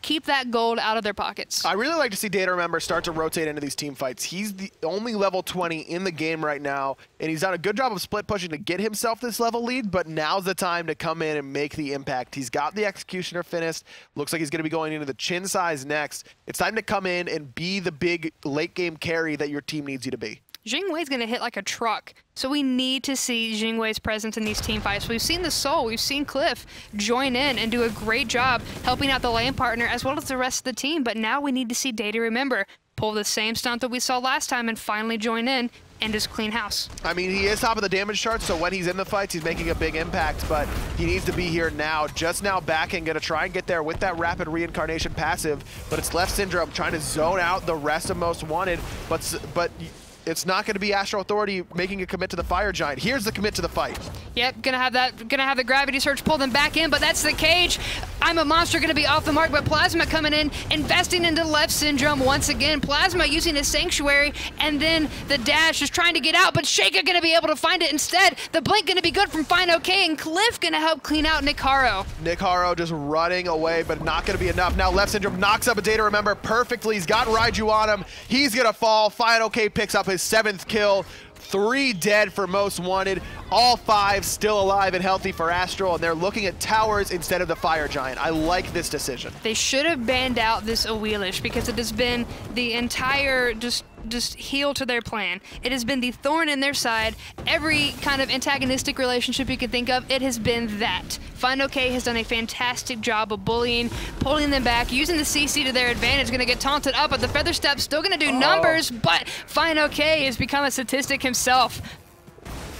Keep that gold out of their pockets. I really like to see DayToRemember start to rotate into these team fights. He's the only level 20 in the game right now, and he's done a good job of split pushing to get himself this level lead, but now's the time to come in and make the impact. He's got the Executioner finished. Looks like he's going to be going into the Chin size next. It's time to come in and be the big late game carry that your team needs you to be. Jingwei's going to hit like a truck. So we need to see Jingwei's presence in these team fights. We've seen the Soul, we've seen Cliff join in and do a great job helping out the lane partner as well as the rest of the team, but now we need to see DayToRemember pull the same stunt that we saw last time and finally join in and just clean house. I mean, he is top of the damage chart, so when he's in the fights, he's making a big impact, but he needs to be here now. Just now backing, gonna try and get there with that rapid reincarnation passive, but it's Leftsyndrome trying to zone out the rest of Most Wanted, but it's not going to be Astral Authority making a commit to the Fire Giant. Here's the commit to the fight. Yep, gonna have the gravity surge pull them back in, but that's the cage. I'm a Monster gonna be off the mark, but Plazma coming in, investing into Leftsyndrome once again. Plazma using his Sanctuary, and then the dash is trying to get out, but Sheyka gonna be able to find it instead. The blink gonna be good from fineokay, and Cliff gonna help clean out NikHaro. NikHaro just running away, but not gonna be enough. Now Leftsyndrome knocks up a DayToRemember perfectly. He's got Raijin on him. He's gonna fall. fineokay picks up his 7th kill. 3 dead for Most Wanted. All 5 still alive and healthy for Astral, and they're looking at towers instead of the Fire Giant. I like this decision. They should have banned out this Awilix because it has been the entire just heel to their plan. It has been the thorn in their side. Every kind of antagonistic relationship you could think of, it has been that. fineokay has done a fantastic job of bullying, pulling them back, using the CC to their advantage, gonna get taunted up, but the Feather Step still gonna do numbers, but fineokay has become a statistic himself.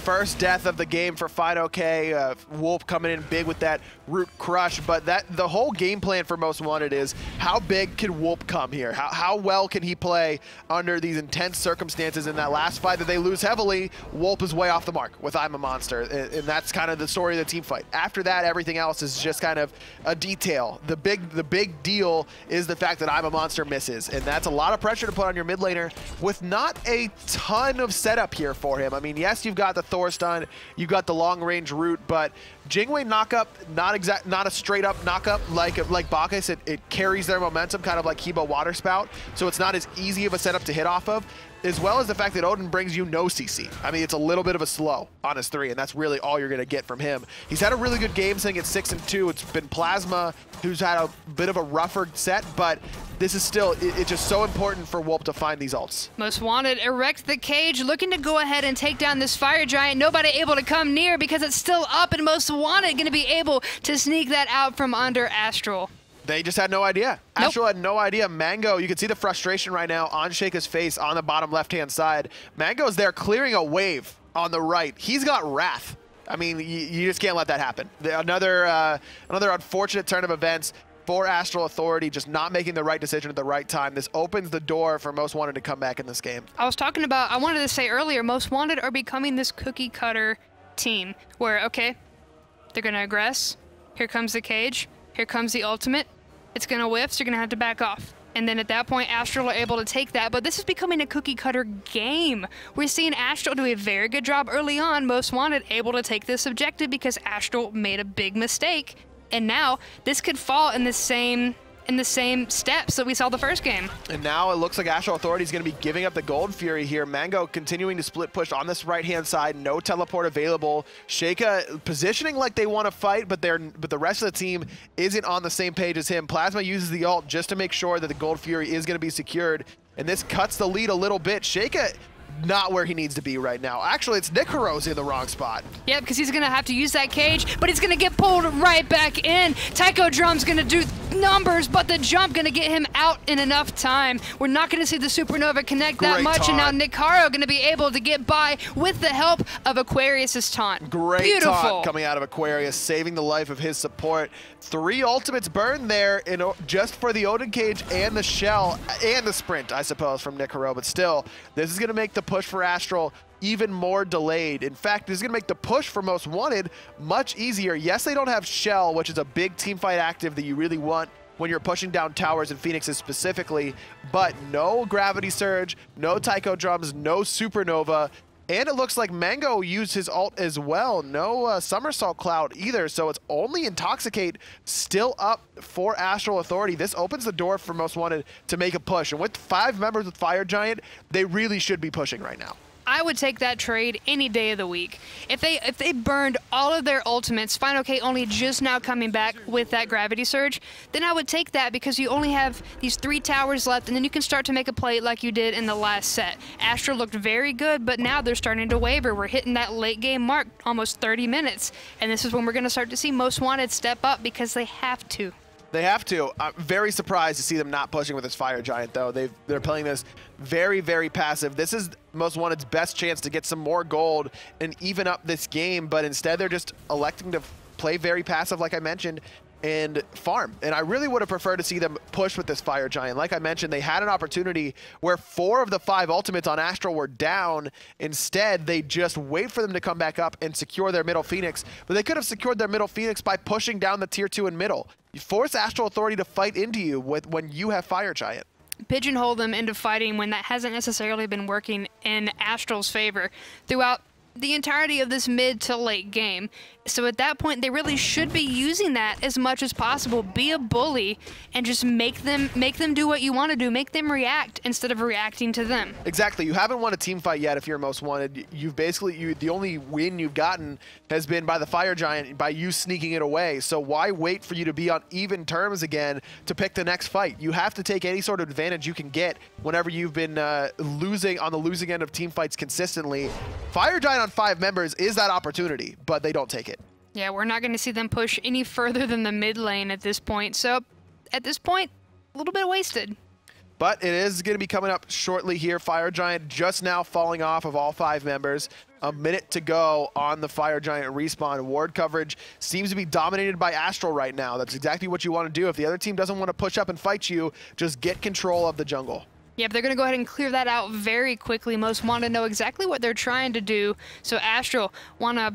First death of the game for fineokay. Wolp coming in big with that root crush, but the whole game plan for Most Wanted is how big can Wolp come here? How well can he play under these intense circumstances? In that last fight that they lose heavily, Wolp is way off the mark with I'm a Monster, and that's kind of the story of the team fight. After that, everything else is just kind of a detail. The big deal is the fact that I'm a Monster misses, and that's a lot of pressure to put on your mid laner with not a ton of setup here for him. I mean, yes, you've got the Thor stun, you got the long range root, but Jingwei knockup, not a straight up knockup like Bacchus. It carries their momentum, kind of like Hebo Water Spout, so it's not as easy of a setup to hit off of, as well as the fact that Odin brings you no CC. I mean, it's a little bit of a slow on his 3, and that's really all you're going to get from him. He's had a really good game sitting at 6-2. It's been Plazma who's had a bit of a rougher set, but this is still, it's just so important for Wolp to find these ults. Most Wanted erect the cage, looking to go ahead and take down this Fire Giant. Nobody able to come near because it's still up, and Most Wanted going to be able to sneak that out from under Astral. They just had no idea. Nope. Astral had no idea. Mangoh, you can see the frustration right now on Sheyka's face on the bottom left-hand side. Mangoh's there clearing a wave on the right. He's got Wrath. I mean, you just can't let that happen. Another unfortunate turn of events for Astral Authority, just not making the right decision at the right time. This opens the door for Most Wanted to come back in this game. I wanted to say earlier, Most Wanted are becoming this cookie cutter team where, okay, they're going to aggress. Here comes the cage. Here comes the ultimate. It's going to whiff, so you're going to have to back off. And then at that point, Astral are able to take that. But this is becoming a cookie-cutter game. We're seeing Astral do a very good job early on. Most Wanted able to take this objective because Astral made a big mistake. And now, this could fall in the same steps that we saw the first game. And now it looks like Astral Authority is going to be giving up the Gold Fury here. Mangoh continuing to split push on this right-hand side. No teleport available. Sheyka positioning like they want to fight, but the rest of the team isn't on the same page as him. Plazma uses the ult just to make sure that the Gold Fury is going to be secured. And this cuts the lead a little bit. Sheyka not where he needs to be right now. Actually, it's NikHaro's in the wrong spot. Yep, because he's going to have to use that cage, but he's going to get pulled right back in. DayToRemember's going to do numbers, but the jump going to get him out in enough time. We're not going to see the Supernova connect that much, and now NikHaro going to be able to get by with the help of Aquarius' taunt. Great taunt coming out of Aquarius, saving the life of his support. 3 ultimates burned there just for the Odin cage and the shell and the sprint, I suppose, from NikHaro, but still, this is going to make the push for Astral even more delayed. In fact, this is going to make the push for Most Wanted much easier. Yes, they don't have Shell, which is a big teamfight active that you really want when you're pushing down towers and Phoenixes specifically, but no Gravity Surge, no DayToRemembers, no Supernova, and it looks like Mangoh used his ult as well. No Somersault Cloud either, so it's only Intoxicate still up for Astral Authority. This opens the door for Most Wanted to make a push, and with 5 members with Fire Giant, they really should be pushing right now. I would take that trade any day of the week. If they burned all of their ultimates, fineokay only just now coming back with that gravity surge, then I would take that because you only have these 3 towers left, and then you can start to make a play like you did in the last set. Astral looked very good, but now they're starting to waver. We're hitting that late game mark, almost 30 minutes, and this is when we're going to start to see Most Wanted step up because they have to. They have to. I'm very surprised to see them not pushing with this Fire Giant, though. They're playing this very, very passive. This is Most Wanted's best chance to get some more gold and even up this game, but instead they're just electing to play very passive, like I mentioned, and farm. And I really would have preferred to see them push with this Fire Giant. Like I mentioned, they had an opportunity where 4 of the 5 ultimates on Astral were down. Instead, they just wait for them to come back up and secure their middle Phoenix. But they could have secured their middle Phoenix by pushing down the tier 2 and middle. You force Astral Authority to fight into you when you have Fire Giant. Pigeonhole them into fighting when that hasn't necessarily been working in Astral's favor throughout the entirety of this mid to late game. So at that point, they really should be using that as much as possible. Be a bully and just make them do what you want to do. Make them react instead of reacting to them. Exactly. You haven't won a team fight yet if you're Most Wanted. You've basically, the only win you've gotten has been by the Fire Giant, by you sneaking it away. So why wait for you to be on even terms again to pick the next fight? You have to take any sort of advantage you can get whenever you've been losing on the losing end of team fights consistently. Fire Giant on 5 members is that opportunity, but they don't take it. Yeah, we're not going to see them push any further than the mid lane at this point. So at this point, a little bit wasted. But it is going to be coming up shortly here. Fire Giant just now falling off of all 5 members. A minute to go on the Fire Giant respawn. Ward coverage seems to be dominated by Astral right now. That's exactly what you want to do. If the other team doesn't want to push up and fight you, just get control of the jungle. Yeah, but they're going to go ahead and clear that out very quickly. Most want to know exactly what they're trying to do. So Astral want to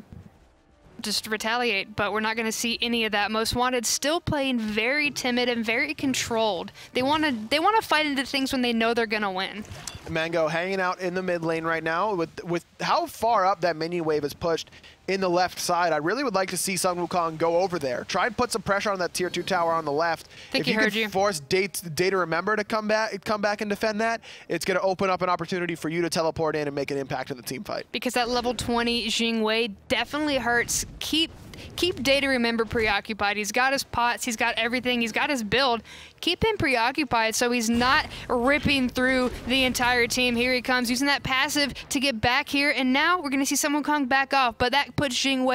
just retaliate, but we're not going to see any of that. Most Wanted still playing very timid and very controlled. They want to fight into things when they know they're going to win. Mangoh hanging out in the mid lane right now with how far up that minion wave is pushed in the left side. I really would like to see Sun Wukong go over there. Try and put some pressure on that tier 2 tower on the left. If you can force DayToRemember to come back and defend that, it's going to open up an opportunity for you to teleport in and make an impact in the team fight. Because that level 20 Jing definitely hurts. Keep DayToRemember preoccupied. He's got his pots, he's got everything, he's got his build. Keep him preoccupied so he's not ripping through the entire team. Here he comes using that passive to get back here, and now we're going to see Sun Wukong back off, but that puts Jing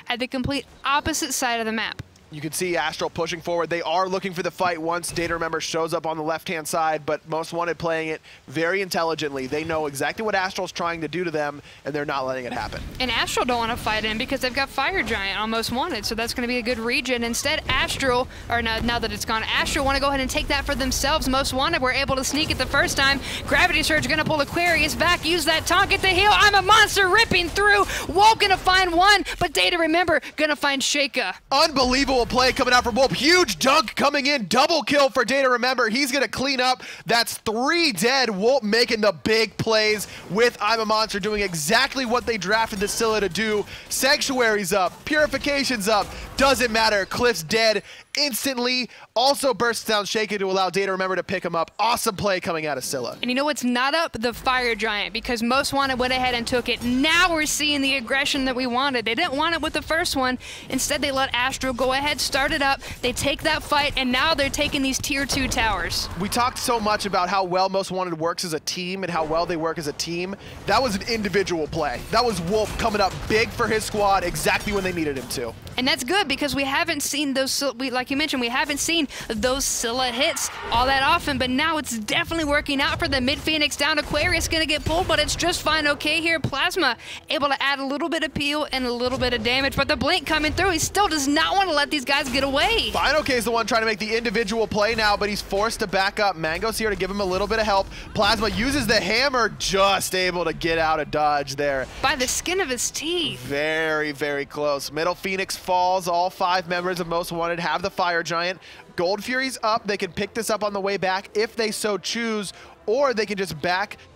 at the complete opposite side of the map. You can see Astral pushing forward. They are looking for the fight once DayToRemember shows up on the left-hand side, but Most Wanted playing it very intelligently. They know exactly what Astral's trying to do to them, and they're not letting it happen. And Astral don't want to fight in because they've got Fire Giant on Most Wanted, so that's going to be a good region. Instead, Astral, or now that it's gone, Astral want to go ahead and take that for themselves. Most Wanted were able to sneak it the first time. Gravity Surge going to pull Aquarius back, use that taunt, get the heal. I'm a monster ripping through. Wolp going to find one, but DayToRemember going to find Sheyka. Unbelievable play coming out from Wolp. Huge dunk coming in. Double kill for DayToRemember. He's going to clean up. That's 3 dead. Wolp making the big plays with I'm a Monster, doing exactly what they drafted the Scylla to do. Sanctuary's up. Purification's up. Doesn't matter. Cliff's dead instantly. Also bursts down Sheyka to allow DayToRemember to pick him up. Awesome play coming out of Scylla. And you know what's not up? The Fire Giant, because Most Wanted went ahead and took it. Now we're seeing the aggression that we wanted. They didn't want it with the first one. Instead, they let Astral go ahead, start it up. They take that fight, and now they're taking these tier 2 towers. We talked so much about how well Most Wanted works as a team and how well they work as a team. That was an individual play. That was Wolp coming up big for his squad exactly when they needed him to. And that's good because we haven't seen those, like you mentioned, we haven't seen those Scylla hits all that often, but now it's definitely working out for the mid Phoenix down. Aquarius going to get pulled, but it's just fine. Okay here, Plazma able to add a little bit of peel and a little bit of damage, but the blink coming through, he still does not want to let these guys get away. fineokay is the one trying to make the individual play now, but he's forced to back up. Mangoh's here to give him a little bit of help. Plazma uses the hammer, just able to get out of dodge there. By the skin of his teeth. Very, very close. Middle Phoenix falls. All 5 members of Most Wanted have the Fire Giant. Gold Fury's up. They can pick this up on the way back if they so choose, or they can just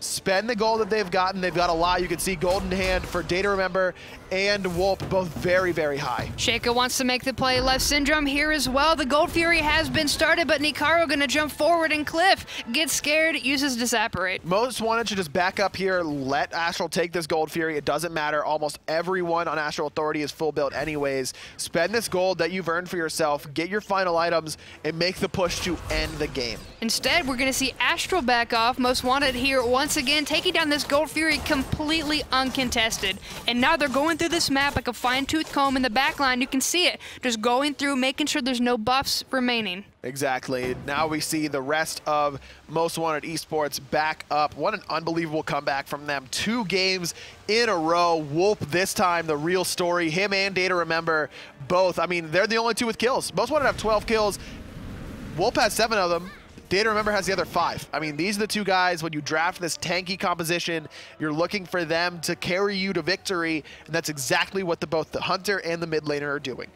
spend the gold that they've gotten. They've got a lot. You can see golden hand for DayToRemember and Wolp, both very, very high. Sheyka wants to make the play. Leftsyndrome here as well. The Gold Fury has been started, but NikHaro gonna jump forward, and Cliff gets scared, uses Disapparate. Most wanted to just back up here, let Astral take this Gold Fury. It doesn't matter. Almost everyone on Astral Authority is full build anyways. Spend this gold that you've earned for yourself, get your final items, and make the push to end the game. Instead, we're gonna see Astral back off. Most wanted here once again, taking down this Gold Fury completely uncontested. And now they're going through this map like a fine-tooth comb in the back line. You can see it, just going through, making sure there's no buffs remaining. Exactly. Now we see the rest of Most Wanted Esports back up. What an unbelievable comeback from them. 2 games in a row. Wolp this time, the real story. Him and DayToRemember both. I mean, they're the only 2 with kills. Most Wanted have 12 kills. Wolp has 7 of them. DayToRemember has the other 5. I mean, these are the 2 guys, when you draft this tanky composition, you're looking for them to carry you to victory, and that's exactly what both the Hunter and the mid laner are doing.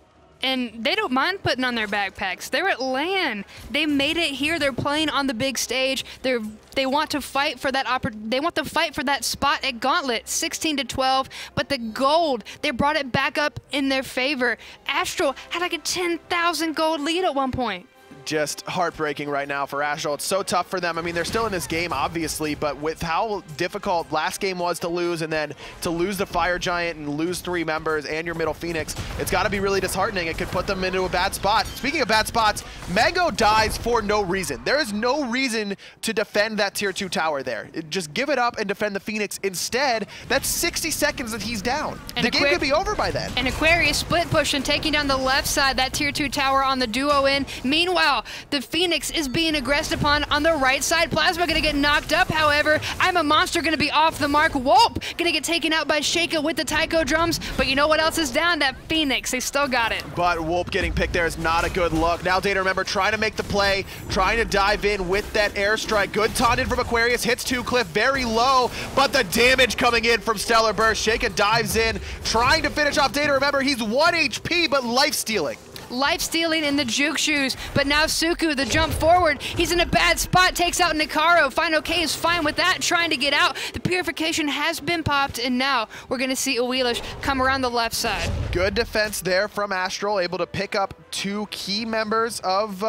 And they don't mind putting on their backpacks. They're at LAN. They made it here. They're playing on the big stage. They want to fight for that They want to fight for that spot at Gauntlet, 16 to 12. But the gold, they brought it back up in their favor. Astral had like a 10,000 gold lead at one point. Just heartbreaking right now for Astral. It's so tough for them. I mean, they're still in this game, obviously, but with how difficult last game was to lose, and then to lose the Fire Giant and lose 3 members and your middle Phoenix, it's got to be really disheartening. It could put them into a bad spot. Speaking of bad spots, Mangoh dies for no reason. There is no reason to defend that tier 2 tower there. Just give it up and defend the Phoenix. Instead, that's 60 seconds that he's down. And the game could be over by then. And Aquarius split push and taking down the left side, that tier 2 tower on the duo in. Meanwhile, the Phoenix is being aggressed upon on the right side. Plasma gonna get knocked up, however. I'm a Monster gonna be off the mark. Wolp gonna get taken out by Sheyka with the taiko drums. But you know what else is down? That Phoenix. They still got it. But Wolp getting picked there is not a good look. Now DayToRemember trying to make the play, trying to dive in with that airstrike. Good taunted from Aquarius, hits 2 Cliff very low, but the damage coming in from Stellar Burst. Sheyka dives in, trying to finish off DayToRemember. He's 1 HP, but life stealing. Life stealing in the juke shoes, but now Suku, the jump forward, he's in a bad spot, takes out NikHaro. fineokay is fine with that, trying to get out. The purification has been popped, and now we're gonna see Awilix come around the left side. Good defense there from Astral, able to pick up 2 key members of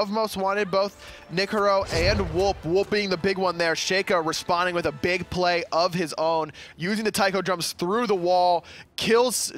Most Wanted, both NikHaro and Wolp. Wolp being the big one there. Sheyka responding with a big play of his own, using the taiko drums through the wall, kills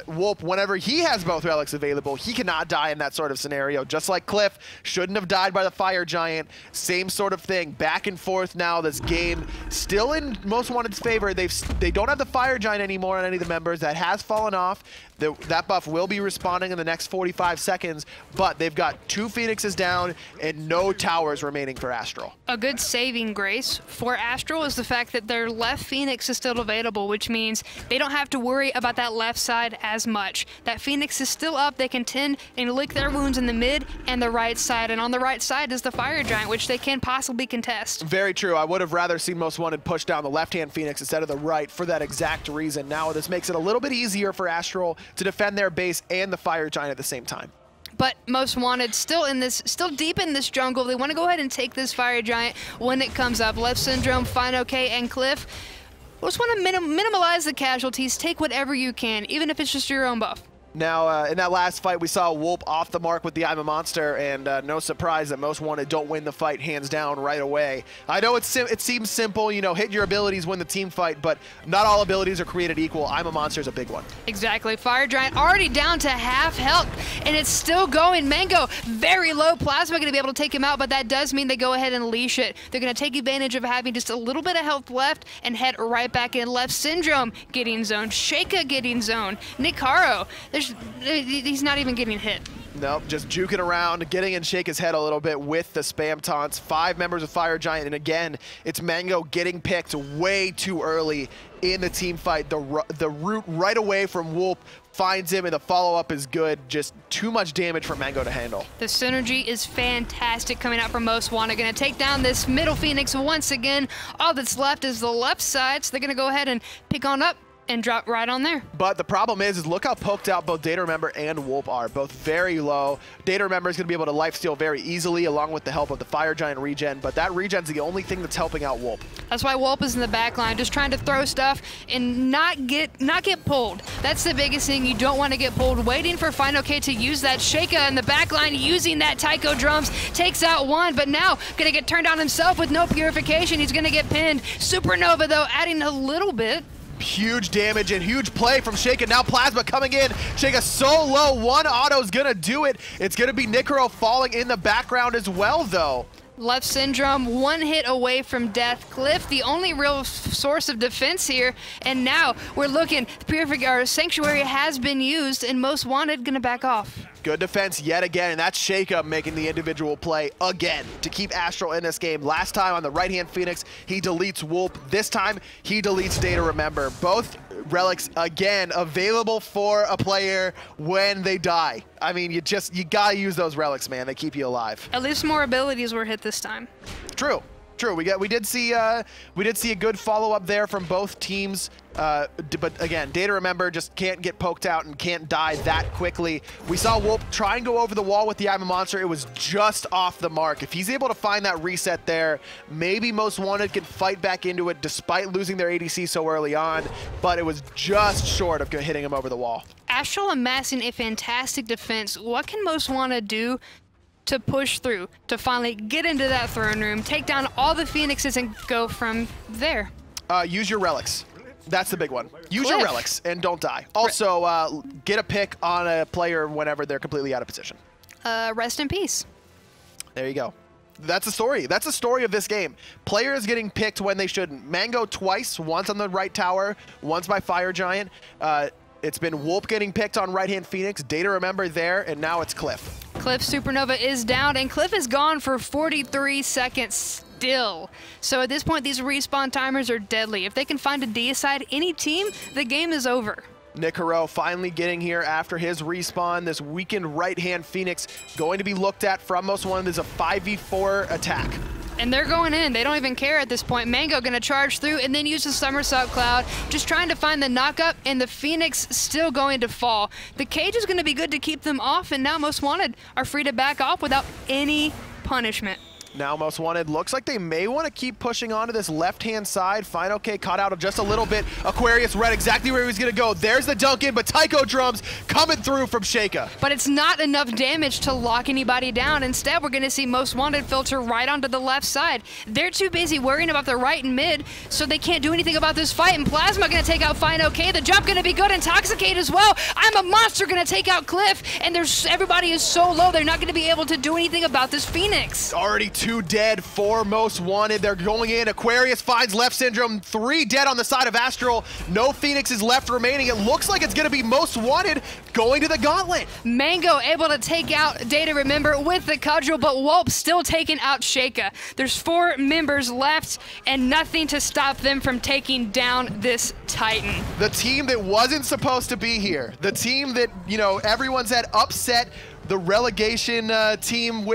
Wolp whenever he has both relics available. He cannot die in that sort of scenario. Just like Cliff, shouldn't have died by the Fire Giant. Same sort of thing. Back and forth now. This game still in Most Wanted's favor. They don't have the Fire Giant anymore on any of the members. That has fallen off. That buff will be responding in the next 45 seconds, but they've got 2 Phoenixes down and no towers remaining for Astral. A good saving grace for Astral is the fact that their left Phoenix is still available, which means they don't have to worry about that left side as much. That Phoenix is still up. They can tend and lick their wounds in the mid and the right side, and on the right side is the Fire Giant, which they can possibly contest. Very true. I would have rather seen Most Wanted push down the left-hand Phoenix instead of the right for that exact reason. Now this makes it a little bit easier for Astral to defend their base and the Fire Giant at the same time. But Most Wanted still deep in this jungle. They want to go ahead and take this Fire Giant when it comes up. Leftsyndrome, fineokay, and Cliff just want to minimize the casualties. Take whatever you can, even if it's just your own buff. Now, in that last fight, we saw Wolp off the mark with the I'm a Monster, and no surprise that Most Wanted don't win the fight hands down right away. I know it seems simple, you know, hit your abilities, win the team fight, but not all abilities are created equal. I'm a Monster is a big one. Exactly. Fire Giant already down to half health, and it's still going. Mangoh, very low. Plazma going to be able to take him out, but that does mean they go ahead and leash it. They're going to take advantage of having just a little bit of health left and head right back in. Leftsyndrome getting zoned. Sheyka getting zoned. NikHaro, he's not even getting hit. Nope, just juking around, getting in Sheyka's head a little bit with the spam taunts. 5 members of Fire Giant, and again, it's Mangoh getting picked way too early in the team fight. The route right away from Wolp finds him, and the follow-up is good. Just too much damage for Mangoh to handle. The synergy is fantastic coming out from Most Wanted. Going to take down this middle Phoenix once again. All that's left is the left side, so they're going to go ahead and pick on up and drop right on there. But the problem is look how poked out both DayToRemember and Wolp are, both very low. DayToRemember is going to be able to lifesteal very easily along with the help of the Fire Giant regen, but that regen's the only thing that's helping out Wolp. That's why Wolp is in the back line, just trying to throw stuff and not get pulled. That's the biggest thing. You don't want to get pulled. Waiting for fineokay to use that Sheyka in the back line, using that Taiko drums, takes out one, but now going to get turned on himself with no purification. He's going to get pinned. Supernova, though, adding a little bit. Huge damage and huge play from Sheyka. Now Plazma coming in. Sheyka so low. One auto's going to do it. It's going to be NikHaro falling in the background as well, though. Leftsyndrome, one hit away from death. Cliff, the only real source of defense here. And now we're looking, our Sanctuary has been used, and Most Wanted going to back off. Good defense yet again, and that's Sheyka making the individual play again to keep Astral in this game. Last time on the right-hand Phoenix, he deletes Wolp. This time, he deletes DayToRemember. Both relics, again, available for a player when they die. I mean, you gotta use those relics, man. They keep you alive. At least more abilities were hit this time. True. True. We did see a good follow-up there from both teams. But again, DayToRemember just can't get poked out and can't die that quickly. We saw Wolp try and go over the wall with the I'm a Monster. It was just off the mark. If he's able to find that reset there, maybe Most Wanted can fight back into it despite losing their ADC so early on, but it was just short of hitting him over the wall. Astral amassing a fantastic defense. What can Most Wanted do to push through, to finally get into that throne room, take down all the Phoenixes, and go from there? Use your relics. That's the big one. Use Cliff. your relics and don't die. Also, get a pick on a player whenever they're completely out of position. Rest in peace. There you go. That's the story. That's the story of this game. Players getting picked when they shouldn't. Mangoh twice, once on the right tower, once by Fire Giant. It's been Wolp getting picked on right-hand Phoenix, DayToRemember there, and now it's Cliff. Cliff Supernova is down, and Cliff is gone for 43 seconds still. So at this point, these respawn timers are deadly. If they can find a deicide any team, the game is over. NikHaro finally getting here after his respawn. This weakened right-hand Phoenix going to be looked at from Most Wanted as a 5v4 attack. And they're going in. They don't even care at this point. Mangoh going to charge through and then use the Somersault Cloud, just trying to find the knockup, and the Phoenix still going to fall. The cage is going to be good to keep them off, and now Most Wanted are free to back off without any punishment. Now Most Wanted looks like they may want to keep pushing onto this left-hand side. fineokay caught out just a little bit. Aquarius read exactly where he was going to go. There's the dunk in, but Taiko drums coming through from Sheyka. But it's not enough damage to lock anybody down. Instead, we're going to see Most Wanted filter right onto the left side. They're too busy worrying about the right and mid, so they can't do anything about this fight. And Plazma going to take out fineokay. The jump going to be good. Intoxicate as well. I'm a Monster going to take out Cliff. And everybody is so low, they're not going to be able to do anything about this Phoenix. Already 2 dead for Most Wanted. They're going in. Aquarius finds Leftsyndrome. 3 dead on the side of Astral. No Phoenixes left remaining. It looks like it's going to be Most Wanted going to the gauntlet. Mangoh able to take out DayToRemember with the cudgel, but Wolp still taking out Sheyka. There's 4 members left and nothing to stop them from taking down this Titan. The team that wasn't supposed to be here. The team that, you know, everyone said upset the relegation team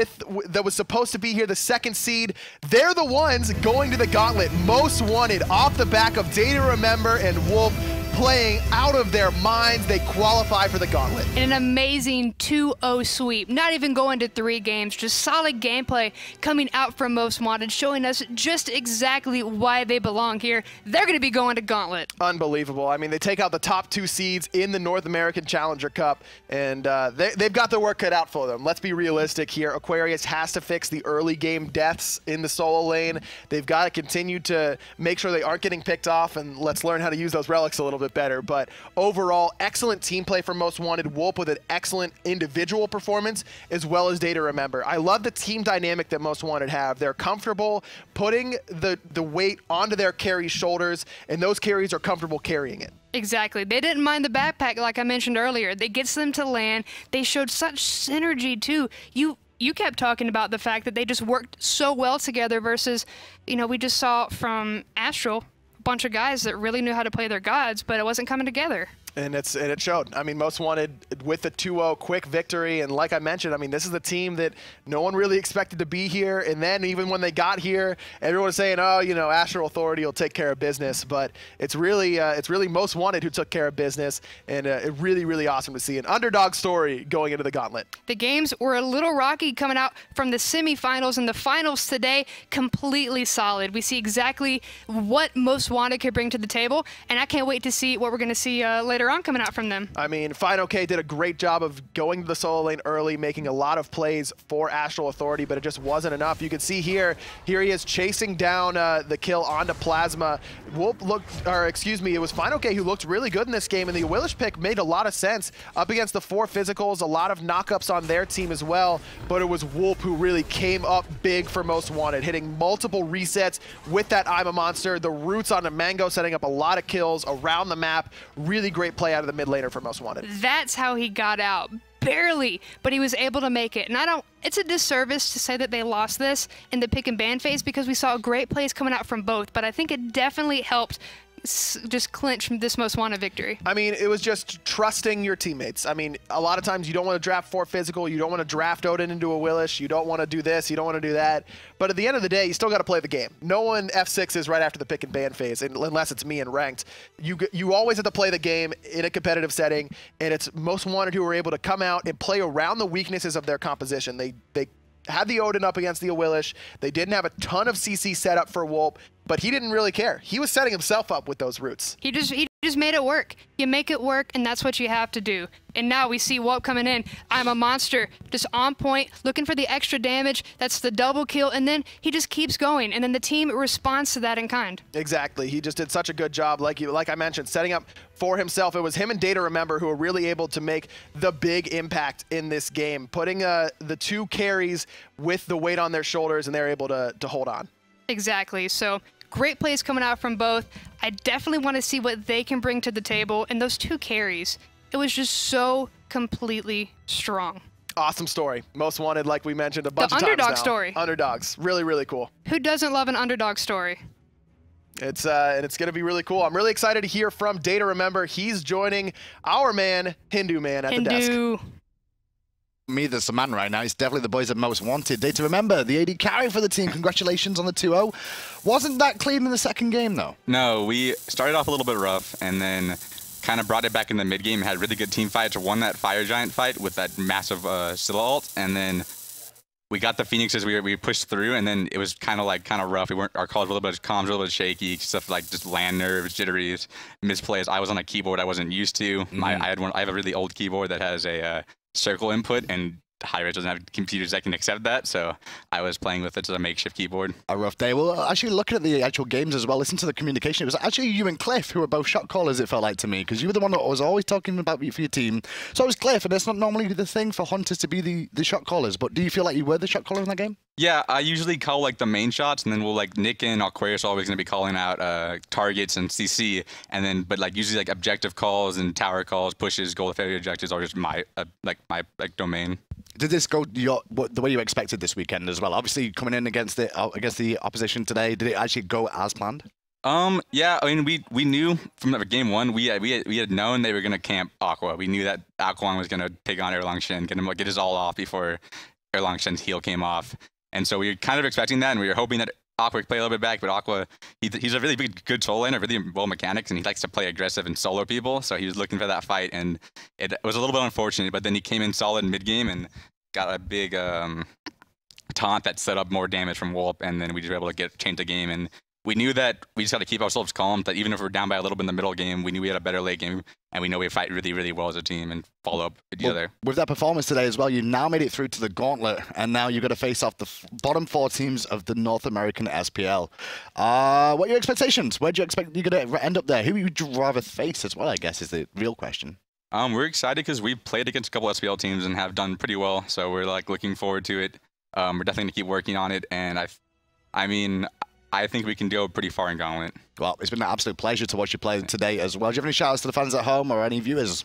that was supposed to be here, the 2nd seed. They're the ones going to the gauntlet. Most Wanted off the back of DayToRemember and Wolp playing out of their minds. They qualify for the gauntlet. And an amazing 2-0 sweep. Not even going to 3 games. Just solid gameplay coming out from Most Wanted, showing us just exactly why they belong here. They're going to be going to gauntlet. Unbelievable. I mean, they take out the top 2 seeds in the North American Challenger Cup, and they've got their work cut out for them. Let's be realistic here. Aquarius has to fix the early game deaths in the solo lane. They've got to continue to make sure they aren't getting picked off, and let's learn how to use those relics a little bit better. But overall, excellent team play from Most Wanted. Wolp with an excellent individual performance, as well as DayToRemember. I love the team dynamic that Most Wanted have. They're comfortable putting the weight onto their carry's shoulders, and those carries are comfortable carrying it. Exactly. They didn't mind the backpack, like I mentioned earlier. They gets them to land. They showed such synergy, too. You kept talking about the fact that they just worked so well together versus, you know, we just saw from Astral, bunch of guys that really knew how to play their gods, but it wasn't coming together. And it showed. I mean, Most Wanted with the 2-0 quick victory. And like I mentioned, I mean, this is a team that no one really expected to be here. And then even when they got here, everyone was saying, oh, you know, Astral Authority will take care of business. But it's really Most Wanted who took care of business. And really awesome to see an underdog story going into the gauntlet. The games were a little rocky coming out from the semifinals, and the finals today completely solid. We see exactly what Most Wanted could bring to the table, and I can't wait to see what we're going to see later on coming out from them. I mean, fineokay did a great job of going to the solo lane early, making a lot of plays for Astral Authority, but it just wasn't enough. You can see here he is chasing down the kill onto Plazma. Wolp looked, or excuse me, it was fineokay who looked really good in this game, and the Awilix pick made a lot of sense up against the 4 physicals, a lot of knockups on their team as well, but it was Wolp who really came up big for Most Wanted, hitting multiple resets with that I'm a Monster, the roots onto Mangoh, setting up a lot of kills around the map. Really great play out of the mid laner for Most Wanted. That's how he got out. Barely, but he was able to make it. And it's a disservice to say that they lost this in the pick and ban phase because we saw great plays coming out from both, but I think it definitely helped just clinch this Most Wanted victory. I mean, it was just trusting your teammates. I mean, a lot of times you don't want to draft 4 physical, you don't want to draft Odin into Awilix, you don't want to do this, you don't want to do that. But at the end of the day, you still got to play the game. No one F6s right after the pick and ban phase, unless it's me in ranked. You always have to play the game in a competitive setting, and it's Most Wanted who were able to come out and play around the weaknesses of their composition. They had the Odin up against the Awilix. They didn't have a ton of CC set up for Wolp, but he didn't really care. He was setting himself up with those roots. He just made it work. You make it work, and that's what you have to do. And now we see Wolp coming in. I'm a Monster, just on point, looking for the extra damage. That's the double kill, and then he just keeps going, and then the team responds to that in kind. Exactly. He just did such a good job, like I mentioned, setting up for himself. It was him and DayToRemember who were really able to make the big impact in this game, putting the 2 carries with the weight on their shoulders, and they're able to hold on. Exactly. So great plays coming out from both. I definitely want to see what they can bring to the table. And those 2 carries, it was just so completely strong. Awesome story. Most Wanted, like we mentioned a bunch of times now. The underdog story. Underdogs. Really cool. Who doesn't love an underdog story? And it's going to be really cool. I'm really excited to hear from DayToRemember. He's joining our man, Hindu Man, at the desk. Me that's the man right now. It's definitely the boys at Most Wanted. DayToRemember, the AD carry for the team. Congratulations on the 2-0. Wasn't that clean in the second game, though? No, we started off a little bit rough and then kind of brought it back in the mid game, had really good team fights, won that Fire Giant fight with that massive Scylla ult, and then we got the Phoenixes, we pushed through, and then it was kind of rough. Our calls were a little bit comms were a little bit shaky, stuff like just land nerves, jitteries, misplays. I was on a keyboard I wasn't used to. I have a really old keyboard that has a circle input, and hi-rez doesn't have computers that can accept that, so I was playing with it as a makeshift keyboard. A rough day. Well, actually looking at the actual games as well, listen to the communication. It was actually you and Cliff who were both shot callers, it felt like to me, because you were the one that was always talking about you for your team. So it was Cliff, and it's not normally the thing for hunters to be the shot callers, but do you feel like you were the shot caller in that game? Yeah, I usually call like the main shots, and then we'll like Nick and Aquarius are always going to be calling out targets and CC, and then but like usually like objective calls and tower calls, pushes, goal failure objectives are just my my domain. Did this go the way you expected this weekend as well? Obviously coming in against the opposition today, did it actually go as planned? Yeah, I mean we knew from game 1 we had known they were going to camp Aqua. We knew that Aqua was going to take on Erlang Shen, get his all off before Erlang Shen's heal came off. And so we were kind of expecting that, and we were hoping that Aqua would play a little bit back, but Aqua, he's a really good solo laner, really well mechanics, and he likes to play aggressive and solo people, so he was looking for that fight, and it was a little bit unfortunate, but then he came in solid in mid-game and got a big taunt that set up more damage from Wolp, and then we just were able to change the game, and we knew that we just got to keep ourselves calm, that even if we're down by a little bit in the middle game, we knew we had a better late game, and we know we fight really well as a team and follow up with each other. With that performance today as well, you now made it through to the gauntlet, and now you've got to face off the bottom 4 teams of the North American SPL. What are your expectations? Where do you expect you're going to end up there? Who would you rather face as well, I guess, is the real question. We're excited because we've played against a couple SPL teams and have done pretty well, so we're like looking forward to it. We're definitely going to keep working on it, and I mean, I think we can go pretty far in Gauntlet. Well, it's been an absolute pleasure to watch you play today as well. Do you have any shout-outs to the fans at home or any viewers?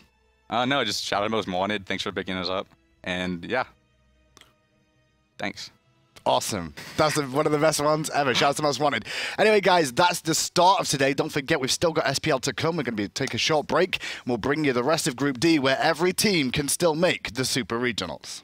No, just shout out to Most Wanted. Thanks for picking us up. And yeah, thanks. Awesome. That's one of the best ones ever. Shout out to Most Wanted. Anyway, guys, that's the start of today. Don't forget, we've still got SPL to come. We're going to take a short break. And we'll bring you the rest of Group D, where every team can still make the Super Regionals.